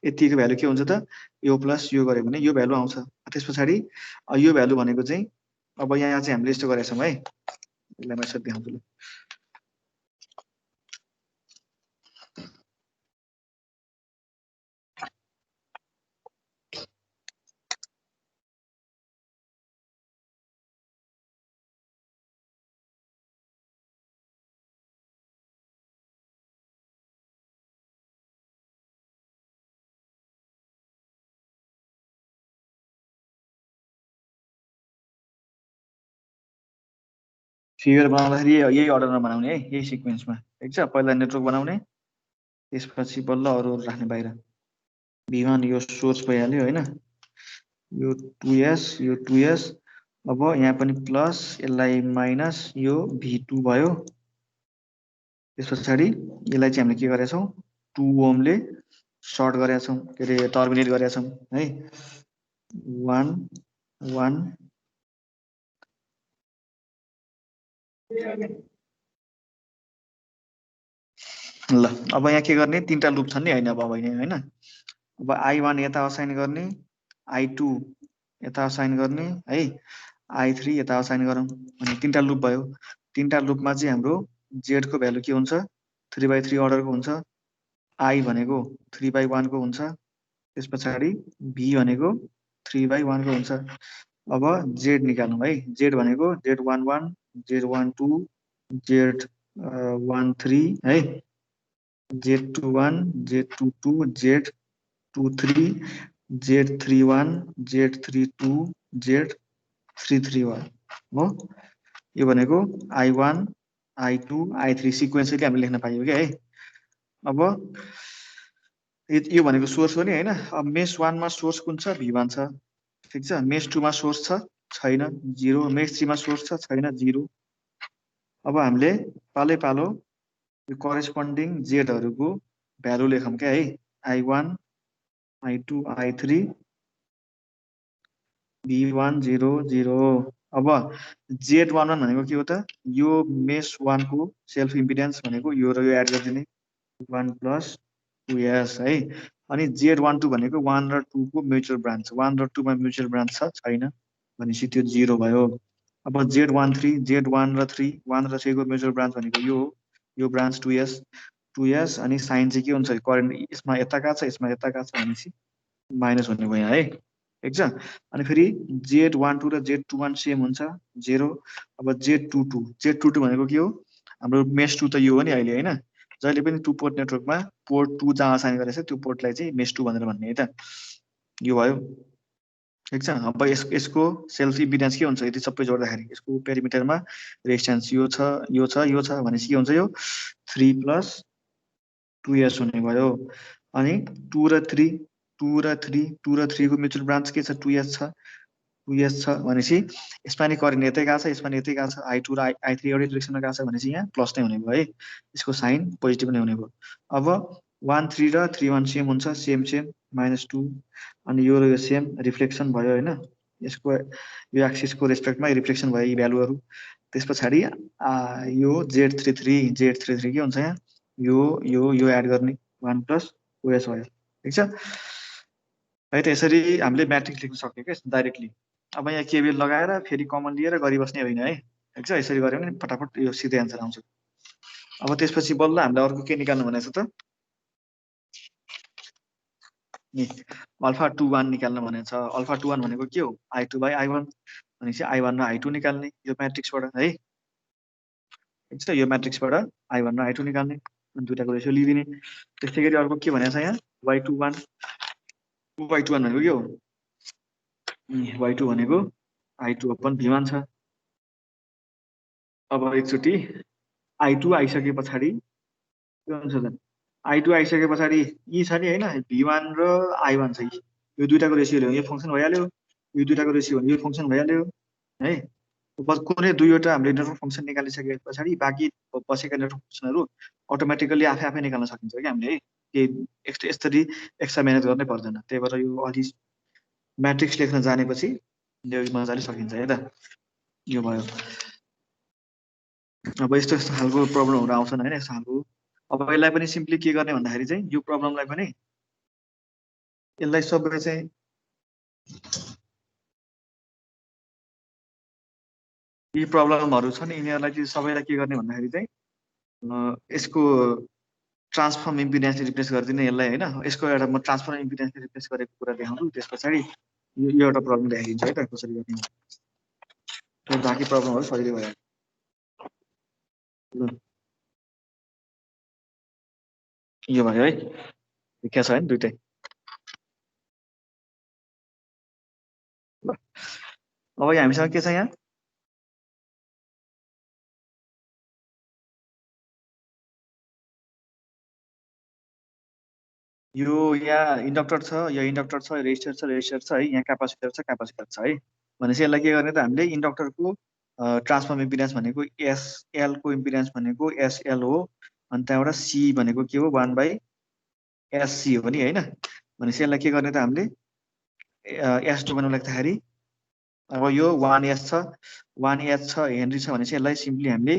यतिको भ्यालु के हुन्छ त, यो प्लस यो गऱ्यो भने यो भ्यालु आउँछ। त्यस पछाडि यो भ्यालु भनेको चाहिँ अब यहाँ चाहिँ हामीले यस्तो गरेका छौँ है, यसलाई म यसरी देखाउँछु ल। फिगर बनाउँदाखेरि यही अर्डरमा बनाउने है, यही सिक्वेन्समा, ठिक छ। पहिला नेटवर्क बनाउने, त्यसपछि बल्ल अरू राख्ने बाहिर। V1 यो सोर्स भइहाल्यो होइन, यो 2s यो 2s। अब यहाँ पनि प्लस, यसलाई माइनस, यो V2 भयो। त्यस पछाडि यसलाई चाहिँ हामीले के गरेका छौँ, 2 ओमले सर्ट गरेका छौँ, के अरे टर्मिनेट गरेका छौँ है। 1 1 ल। अब यहाँ के गर्ने, तीनटा लुप छन् नि होइन, अब होइन। अब I1 यता असाइन गर्ने, I2 यता असाइन गर्ने है, I3 यता असाइन गरौँ, अनि तीनटा लुप भयो। तीनटा लुपमा चाहिँ हाम्रो Z को भ्यालु के हुन्छ, 3/3 अर्डरको हुन्छ। I भनेको 3/1 को हुन्छ। त्यस पछाडि V भनेको 3/1 को हुन्छ। अब Z निकाल्नु है, Z भनेको Z11 Z12 Z13 है, Z21 Z22 Z23 Z31 Z32 Z331 हो। यो भनेको I1 I2 I3 सिक्वेन्सली हामीले लेख्न पाइयो क्या है। अब यो भनेको सोर्स हो नि होइन। अब मेस 1 मा सोर्स कुन छ, V1 छ, ठिक छ। मेस 2 मा सोर्स छ, छैन, 0। मेस 3 मा सोर्स छ, छैन, 0। अब हामीले पालै पालो यो करेस्पोन्डिङ जेडहरूको भ्यालु लेखौँ क्या है। I1 I2 I3 V1 0 0। अब Z11 भनेको के हो त, यो मेस 1 को सेल्फ इम्पिडेन्स भनेको यो र यो एड गरिदिने 1 + 2s है। अनि Z12 भनेको 1 र 2 को म्युचुअल ब्रान्च, 1 र 2 मा म्युचुअल ब्रान्च छ, छैन भनेपछि त्यो 0 भयो। अब Z13 Z1 र 3 1 र 3 को म्युचुअल ब्रान्च भनेको यो हो, यो ब्रान्च 2s अनि साइन चाहिँ के हुन्छ, करेन्ट यसमा यताका छ, यसमा यताका छ भनेपछि माइनस हुने भयो यहाँ है, ठिक छ। अनि फेरि Z12 र Z21 सेम हुन्छ, 0। अब Z22 भनेको के हो, हाम्रो मेस 2 त यो हो नि अहिले होइन। जहिले पनि 2 पोर्ट नेटवर्कमा पोर्ट 2 जहाँ असाइन गरेछ त्यो पोर्टलाई चाहिँ मेस 2 भनेर भन्ने है त, यो भयो, ठिक छ। अब यसको सेल्फ इम्पिडेन्स के हुन्छ, यति सबै जोड्दाखेरि यसको पेरिमिटरमा रेजिस्टेन्स यो छ यो छ यो छ भनेपछि के हुन्छ, यो 3 + 2s हुने भयो। अनि 2 र 3 को म्युचुअल ब्रान्च के छ, 2s छ, 2s छ भनेपछि यसमा नि करेन्ट यतै गएको छ, यसमा नि यतै गएको छ, I2 र I3 एउटै डिरेक्सनमा गएको छ भनेपछि यहाँ प्लस नै हुने भयो है, यसको साइन पोजिटिभ नै हुने भयो। अब 1 3 र 3 1 सेम हुन्छ, सेम -2। अनि यो र यो सेम रिफ्लेक्सन भयो होइन, यसको यो एक्सिसको रेस्पेक्टमा रिफ्लेक्सन भयो यी भ्यालुहरू। त्यस पछाडि यो Z33 के हुन्छ यहाँ, यो एड गर्ने 1 + 2s भयो, ठिक छ है। त यसरी हामीले म्याट्रिक्स लेख्न सक्यो क्या डाइरेक्टली। अब यहाँ केबिएल लगाएर फेरि कमन लिएर गरिबस्ने होइन है, ठिक छ। यसरी गऱ्यो भने फटाफट यो सिधै एन्सर आउँछ। अब त्यसपछि बल्ल हामीले अर्को के निकाल्नु भनेको छ त, नि α21 निकाल्नु भनेको छ। α21 भनेको के हो, I2/I1 भनेपछि I1 र I2 निकाल्ने यो म्याट्रिक्सबाट है, ठिक छ। यो म्याट्रिक्सबाट I1 र I2 निकाल्ने, अनि दुईटाको रेसियो लिइदिने। त्यस्तै गरी अर्को के भनेको छ यहाँ, Y21 भनेको के हो, Y2 भनेको I2 अपन V1 छ। अब एकचोटि I2 आइसके पछाडि के हुन्छ त, I2 आइसके पछाडि यी छ नि होइन, V1 र I1 छ, यो दुईटाको रेसियो ल्याउँ, यो फङ्सन भइहाल्यो, यो दुईटाको रेसियो भने यो फङ्सन भइहाल्यो है। बस कुनै दुईवटा हामीले नेटवर्क फङ्सन निकालिसके पछाडि बाँकी बसेका नेटवर्क फङ्सनहरू अटोमेटिकली आफै आफै निकाल्न सकिन्छ क्या हामीले है, यसरी एक्स्ट्रा मेहनत गर्नै पर्दैन। त्यही भएर यो अलि म्याट्रिक्स लेख्न जानेपछि यो मजाले सकिन्छ है त, यो भयो। अब यस्तो यस्तो खालको प्रब्लमहरू आउँछन् होइन, यस्तो खालको अब यसलाई पनि सिम्पली के गर्ने भन्दाखेरि चाहिँ यो प्रब्लमलाई पनि यसलाई सबै चाहिँ यी प्रब्लमहरू छन् यिनीहरूलाई चाहिँ सबैलाई के गर्ने भन्दाखेरि चाहिँ यसको ट्रान्सफर्म इम्पिडेन्सले रिप्लेस गरिदिने यसलाई होइन यसको एउटा म ट्रान्सफर्म इम्पिडेन्सले रिप्लेस गरेको कुरा देखाउँछु त्यस पछाडि यो एउटा प्रब्लम देखाइदिन्छ है त कसरी गर्ने त्यो बाँकी प्रब्लमहरू सजिलै भयो ल यो भयो है देखिया छ होइन दुइटै ल अब हामीसँग के छ यहाँ यो यहाँ इन्डक्टर छ यो इन्डक्टर छ रेजिस्टर छ है यहाँ क्यापासिटर छ है भनेपछि यसलाई के गर्ने त हामीले इन्डक्टरको ट्रान्सफर्म इम्पिडेन्स भनेको एसएलको इम्पिडेन्स भनेको एसएल हो अनि त्यहाँबाट सी भनेको के हो 1/SC हो नि होइन भनेपछि यसलाई के गर्ने त हामीले एस डोमेनमा लेख्दाखेरि अब यो 1S छ 1H छ हेनरी छ भनेपछि यसलाई सिम्पली हामीले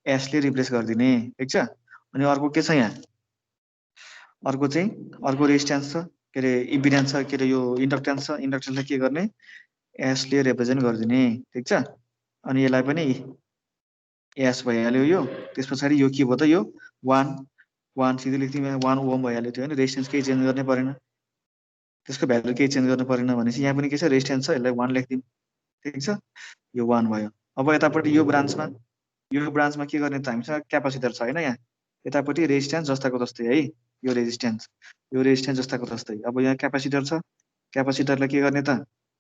एसले रिप्लेस गरिदिने ठिक छ अनि अर्को के छ यहाँ अर्को चाहिँ अर्को रेजिस्टेन्स छ के अरे इम्पिडेन्स छ के अरे यो इन्डक्टेन्स छ इन्डक्टेन्सलाई के गर्ने एसले रिप्रेजेन्ट गरिदिने ठिक छ अनि यसलाई पनि एस भइहाल्यो यो त्यस पछाडि यो के भयो त यो 1 सिधै लेख्थ्यौँ 1 ओम भइहाल्यो थियो होइन रेजिस्टेन्स केही चेन्ज गर्ने परेन त्यसको भ्यालु केही चेन्ज गर्नु परेन भनेपछि यहाँ पनि के छ रेजिस्टेन्स छ यसलाई 1 लेख्दिउँ ठिक छ यो 1 भयो अब यतापट्टि यो ब्रान्चमा के गर्ने त हामीसँग क्यापासिटर छ होइन यहाँ यतापट्टि रेजिस्टेन्स जस्ताको जस्तै है यो रेजिस्टेन्स जस्ताको जस्तै अब यहाँ क्यापासिटर छ क्यापासिटरलाई के गर्ने त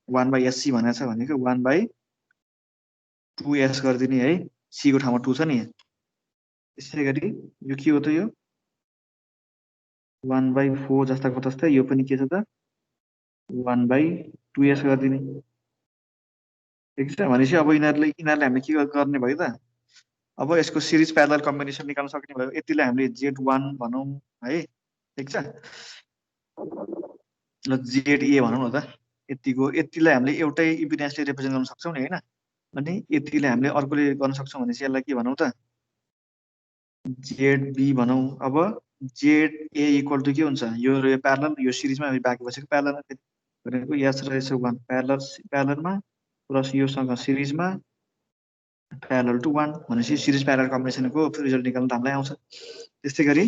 1/SC भनेको छ भनेको 1/2S गरिदिने है C को ठाउँमा 2 छ नि यहाँ त्यसै गरी यो के हो त यो 1/4 जस्ताको जस्तै यो पनि के छ त 1/2S गरिदिने ठिक छ भनेपछि अब यिनीहरूले हामीले के गर्ने भयो त अब यसको सिरिज प्यारलल कम्बिनेसन निकाल्न सक्ने भयो यतिलाई हामीले Z1 भनौँ है ठिक छ ल ZA भनौँ न त यतिलाई हामीले एउटै इम्पिडेन्सले रिप्रेजेन्ट गर्न सक्छौँ नि होइन अनि यतिलाई हामीले अर्कोले गर्न सक्छौँ भनेपछि यसलाई के भनौँ त ZB भनौँ अब ZA इक्वल टु के हुन्छ यो प्यारलल यो सिरिजमा बाँकी बसेको प्यारलल भनेको यस र यसो 1 प्यारललमा प्लस योसँग सिरिजमा प्यारलल टु 1 भनेपछि सिरिज प्यारलल कम्बिनेसनको रिजल्ट निकाल्न त हामीलाई आउँछ त्यस्तै गरी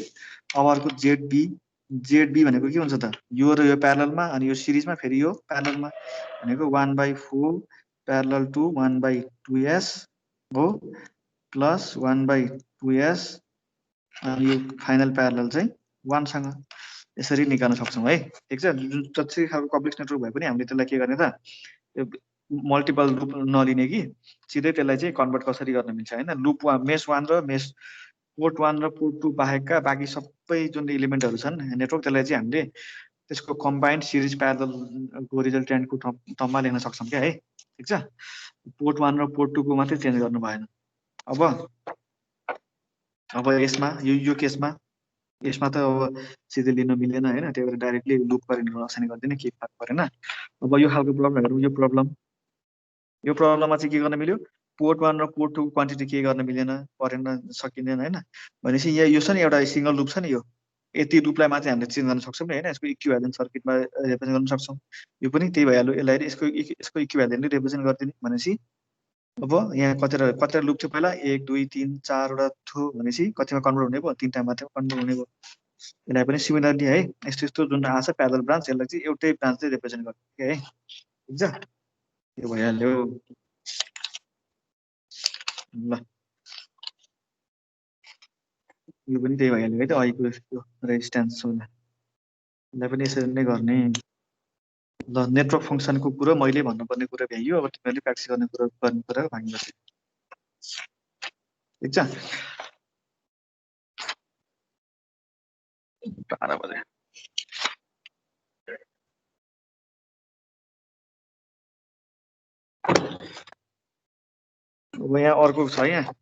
अब अर्को ZB भनेको के हुन्छ त यो र यो प्यारललमा अनि यो सिरिजमा फेरि यो प्यारललमा भनेको 1/4 प्यारलल टु 1/2S हो प्लस 1/2S अनि यो फाइनल प्यारलल चाहिँ 1 सँग यसरी निकाल्न सक्छौँ है ठिक छ जति खालको कम्प्लेक्स नेटवर्क भए पनि हामीले त्यसलाई के गर्ने त मल्टिपल लुप नलिने कि सिधै त्यसलाई चाहिँ कन्भर्ट कसरी गर्न मिल्छ होइन लुप मेस 1 र मेस पोर्ट 1 र पोर्ट 2 बाहेकका बाँकी सबै जुन इलिमेन्टहरू छन् नेटवर्क त्यसलाई चाहिँ हामीले त्यसको कम्बाइन्ड सिरिज प्यारललको रिजल्टेन्टको टर्ममा लेख्न सक्छौँ क्या है ठिक छ पोर्ट 1 र पोर्ट 2 को मात्रै चेन्ज गर्नु भएन अब यो केसमा यसमा त अब सिधै लिन मिलेन होइन त्यही भएर डाइरेक्टली लुप गरेर असाइन गरिदिने केही फरक परेन अब यो खालको प्रब्लमहरू यो प्रब्लममा चाहिँ के गर्न मिल्यो पोर्ट 1 र पोर्ट 2 को क्वान्टिटी के गर्न मिलेन परेन सकिँदैन होइन भनेपछि यहाँ यो छ नि एउटा सिङ्गल लुप छ नि यो यति लुपलाई मात्रै हामीले चेन्ज गर्न सक्छौँ नि होइन यसको इक्विभ्यालेन्ट सर्किटमा रिप्रेजेन्ट गर्न सक्छौँ यो पनि त्यही भइहाल्यो यसलाई यसको इक्विभ्यालेन्टले रिप्रेजेन्ट गरिदिने भनेपछि अब यहाँ कतिवटा लुप थियो पहिला 1 2 3 4वटा थियो भनेपछि कतिमा कन्भर्ट हुने भयो 3टा मात्रै कन्भर्ट हुने भयो यसलाई पनि सिमिलरली है यस्तो जुन आछ प्यारलल ब्रान्च यसलाई चाहिँ एउटै ब्रान्चले रिप्रेजेन्ट गर्ने है ठिक छ यो भइहाल्यो ल यो पनि त्यही भइहाल्यो है त अहिलेको रेजिस्टेन्स यसलाई पनि यसरी नै गर्ने ल नेटवर्क फङ्सनको कुरो मैले भन्नुपर्ने कुरा भ्याइयो अब तिमीहरूले प्र्याक्टिस गर्ने कुरा बाँकी बस्यो ठिक छ 12 बजे अब यहाँ अर्को छ यहाँ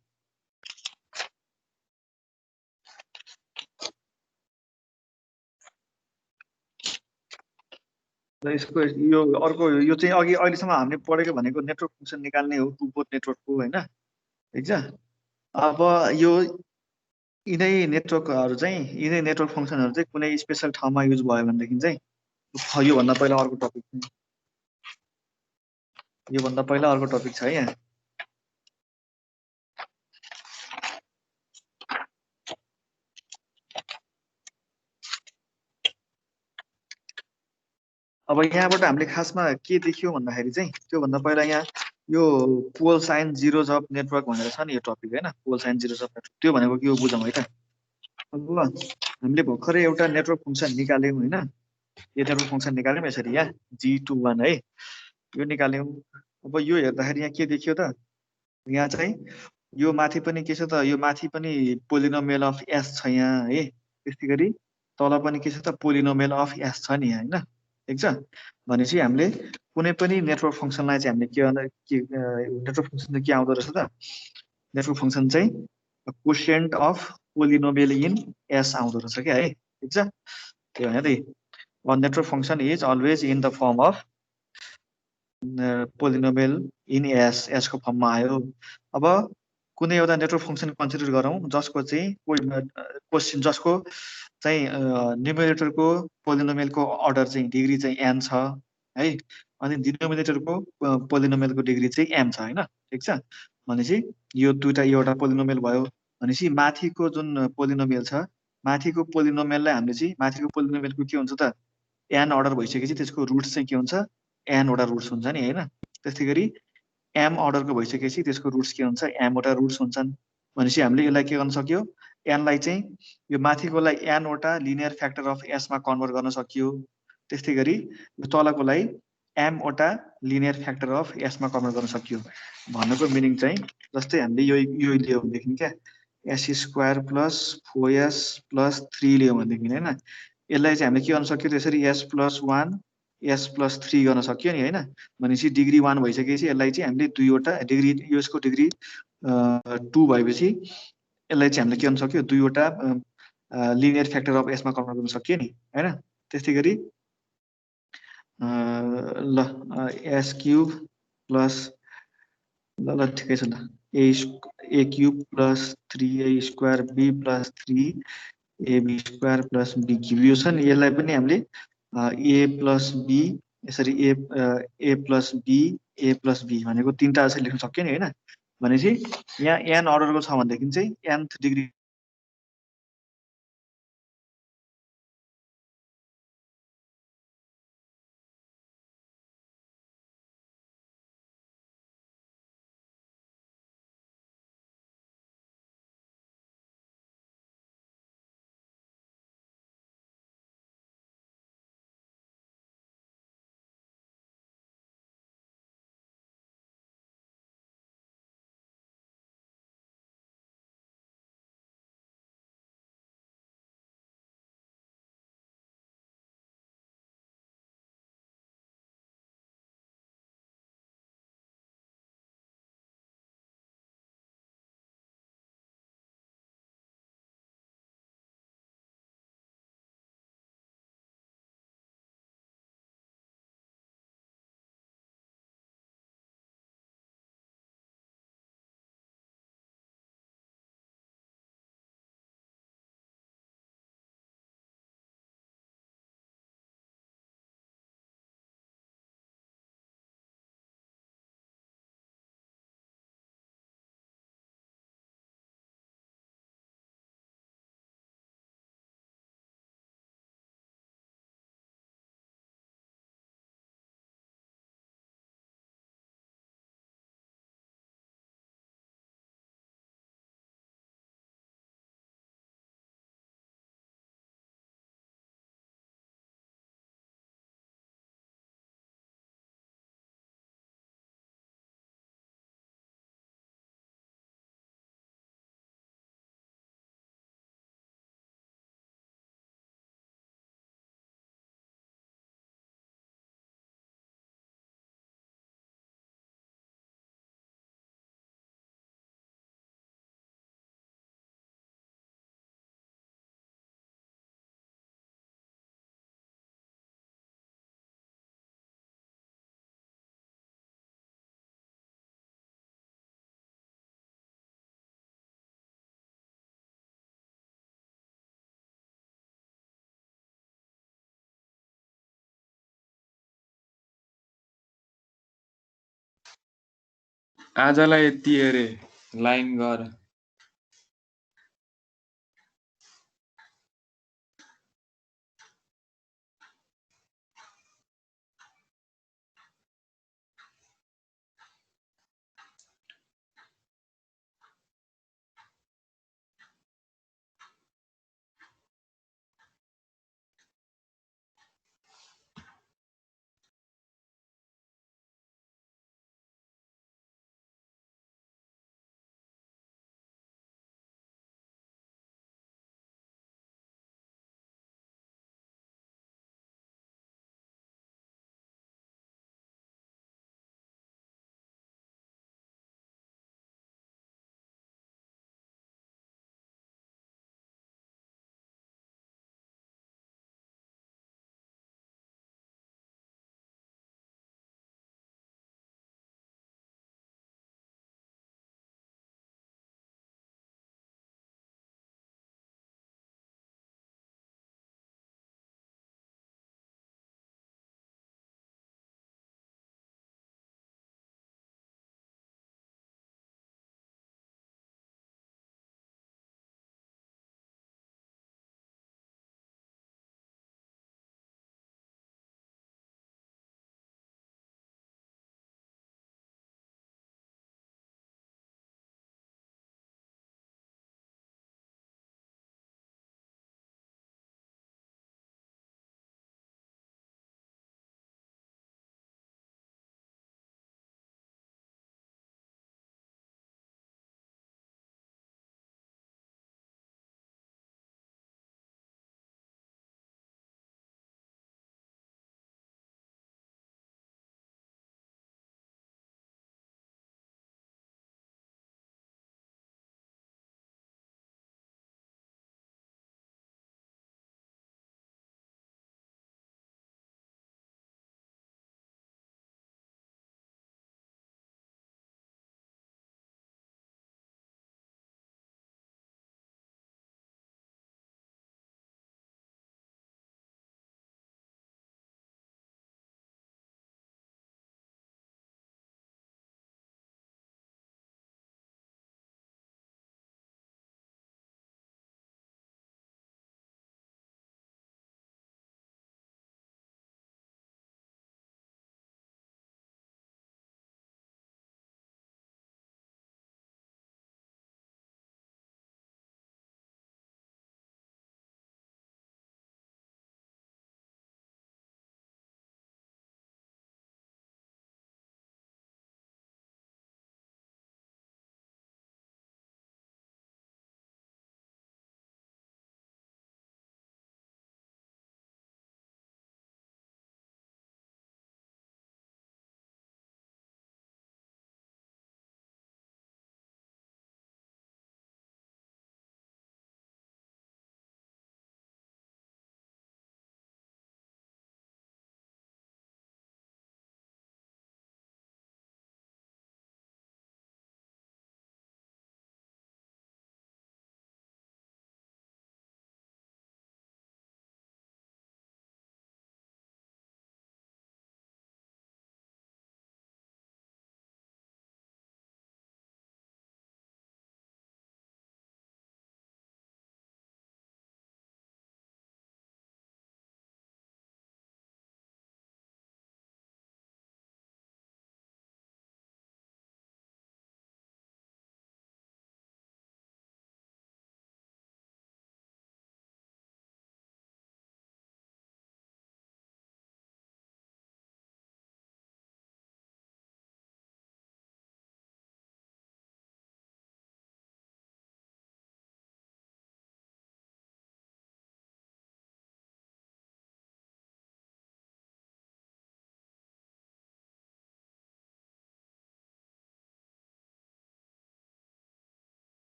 यसको यो अर्को यो चाहिँ अघि अहिलेसम्म हामीले पढेको भनेको नेटवर्क फङ्सन निकाल्ने हो टु पोर्ट नेटवर्कको होइन ठिक छ अब यो यिनै नेटवर्क फङ्सनहरू चाहिँ कुनै स्पेसल ठाउँमा युज भयो भनेदेखि चाहिँ योभन्दा पहिला अर्को टपिक योभन्दा पहिला अर्को टपिक छ है यहाँ। अब यहाँबाट हामीले खासमा के देखियो भन्दाखेरि चाहिँ त्योभन्दा पहिला यहाँ यो पोल साइन जिरोज अफ नेटवर्क भनेर छ नि यो टपिक होइन, पोल साइन जिरोज अफ नेटवर्क त्यो भनेको के हो बुझौँ है त। अब हामीले भर्खरै एउटा नेटवर्क फङ्सन निकाल्यौँ होइन, यो नेटवर्क फङ्सन निकाल्यौँ यसरी यहाँ G21 है, यो निकाल्यौँ। अब यो हेर्दाखेरि यहाँ के देखियो त, यहाँ चाहिँ यो माथि पनि के छ त, यो माथि पनि पोलिनोमियल अफ एस छ यहाँ है, त्यस्तै गरी तल पनि के छ त, पोलिनोमियल अफ एस छ नि यहाँ होइन, ठिक छ। भनेपछि हामीले कुनै पनि नेटवर्क फङ्सनलाई चाहिँ हामीले नेटवर्क फङ्सन चाहिँ के आउँदो रहेछ त, नेटवर्क फङ्सन चाहिँ coefficient of polynomial in S आउँदो रहेछ क्या है, ठिक छ। त्यो होइन त, network function is always in the form of polynomial in S, एसको फर्ममा आयो। अब कुनै एउटा नेटवर्क फङ्सन कन्सिडर गरौँ जसको चाहिँ जसको चाहिँ न्युमेरेटरको पोलिनोमियलको अर्डर चाहिँ डिग्री चाहिँ एन छ है, अनि डिनोमिनेटरको पोलिनोमियलको डिग्री चाहिँ एम छ होइन, ठिक छ। भनेपछि यो दुइटा एउटा पोलिनोमियल भयो। भनेपछि माथिको जुन पोलिनोमियल छ, माथिको पोलिनोमियललाई हामीले चाहिँ माथिको पोलिनोमियलको के हुन्छ त, एन अर्डर भइसकेपछि त्यसको रुट्स चाहिँ के हुन्छ, एनवटा रुट्स हुन्छ नि होइन। त्यस्तै गरी एम अर्डरको भइसकेपछि त्यसको रुट्स के हुन्छ, एमवटा रुट्स हुन्छन्। भनेपछि हामीले यसलाई के गर्न सक्यो, एनलाई चाहिँ यो माथिकोलाई एनवटा लिनियर फ्याक्टर अफ एसमा कन्भर्ट गर्न सकियो। त्यस्तै गरी यो तलकोलाई एमवटा लिनियर फ्याक्टर अफ एसमा कन्भर्ट गर्न सकियो। भन्नुको मिनिङ चाहिँ जस्तै हामीले यो लियो भनेदेखि क्या S square plus 4s plus 3 लियो भनेदेखि होइन, यसलाई चाहिँ हामीले के गर्न सक्यो, त्यसरी s+1 s+3 गर्न सक्यो नि होइन। भनेपछि डिग्री 1 भइसकेपछि यसलाई चाहिँ हामीले दुईवटा डिग्री, यसको डिग्री 2 भएपछि यसलाई चाहिँ हामीले के गर्न सक्यो, दुईवटा लिनियर फ्याक्टर अफ एसमा कन्भर्ट गर्न सक्यो नि होइन। त्यस्तै गरी ल एस क्युब प्लस ल ठिकै छ ल, a cube plus 3a square b plus 3ab square plus b cube यो छ नि, यसलाई पनि हामीले ए प्लस बी यसरी A plus B A plus B भनेको तिनवटा जसरी लेख्न सक्यो नि होइन। भनेपछि यहाँ एन अर्डरको छ भनेदेखि चाहिँ nth डिग्री आजलाई यति अरे लाइन गर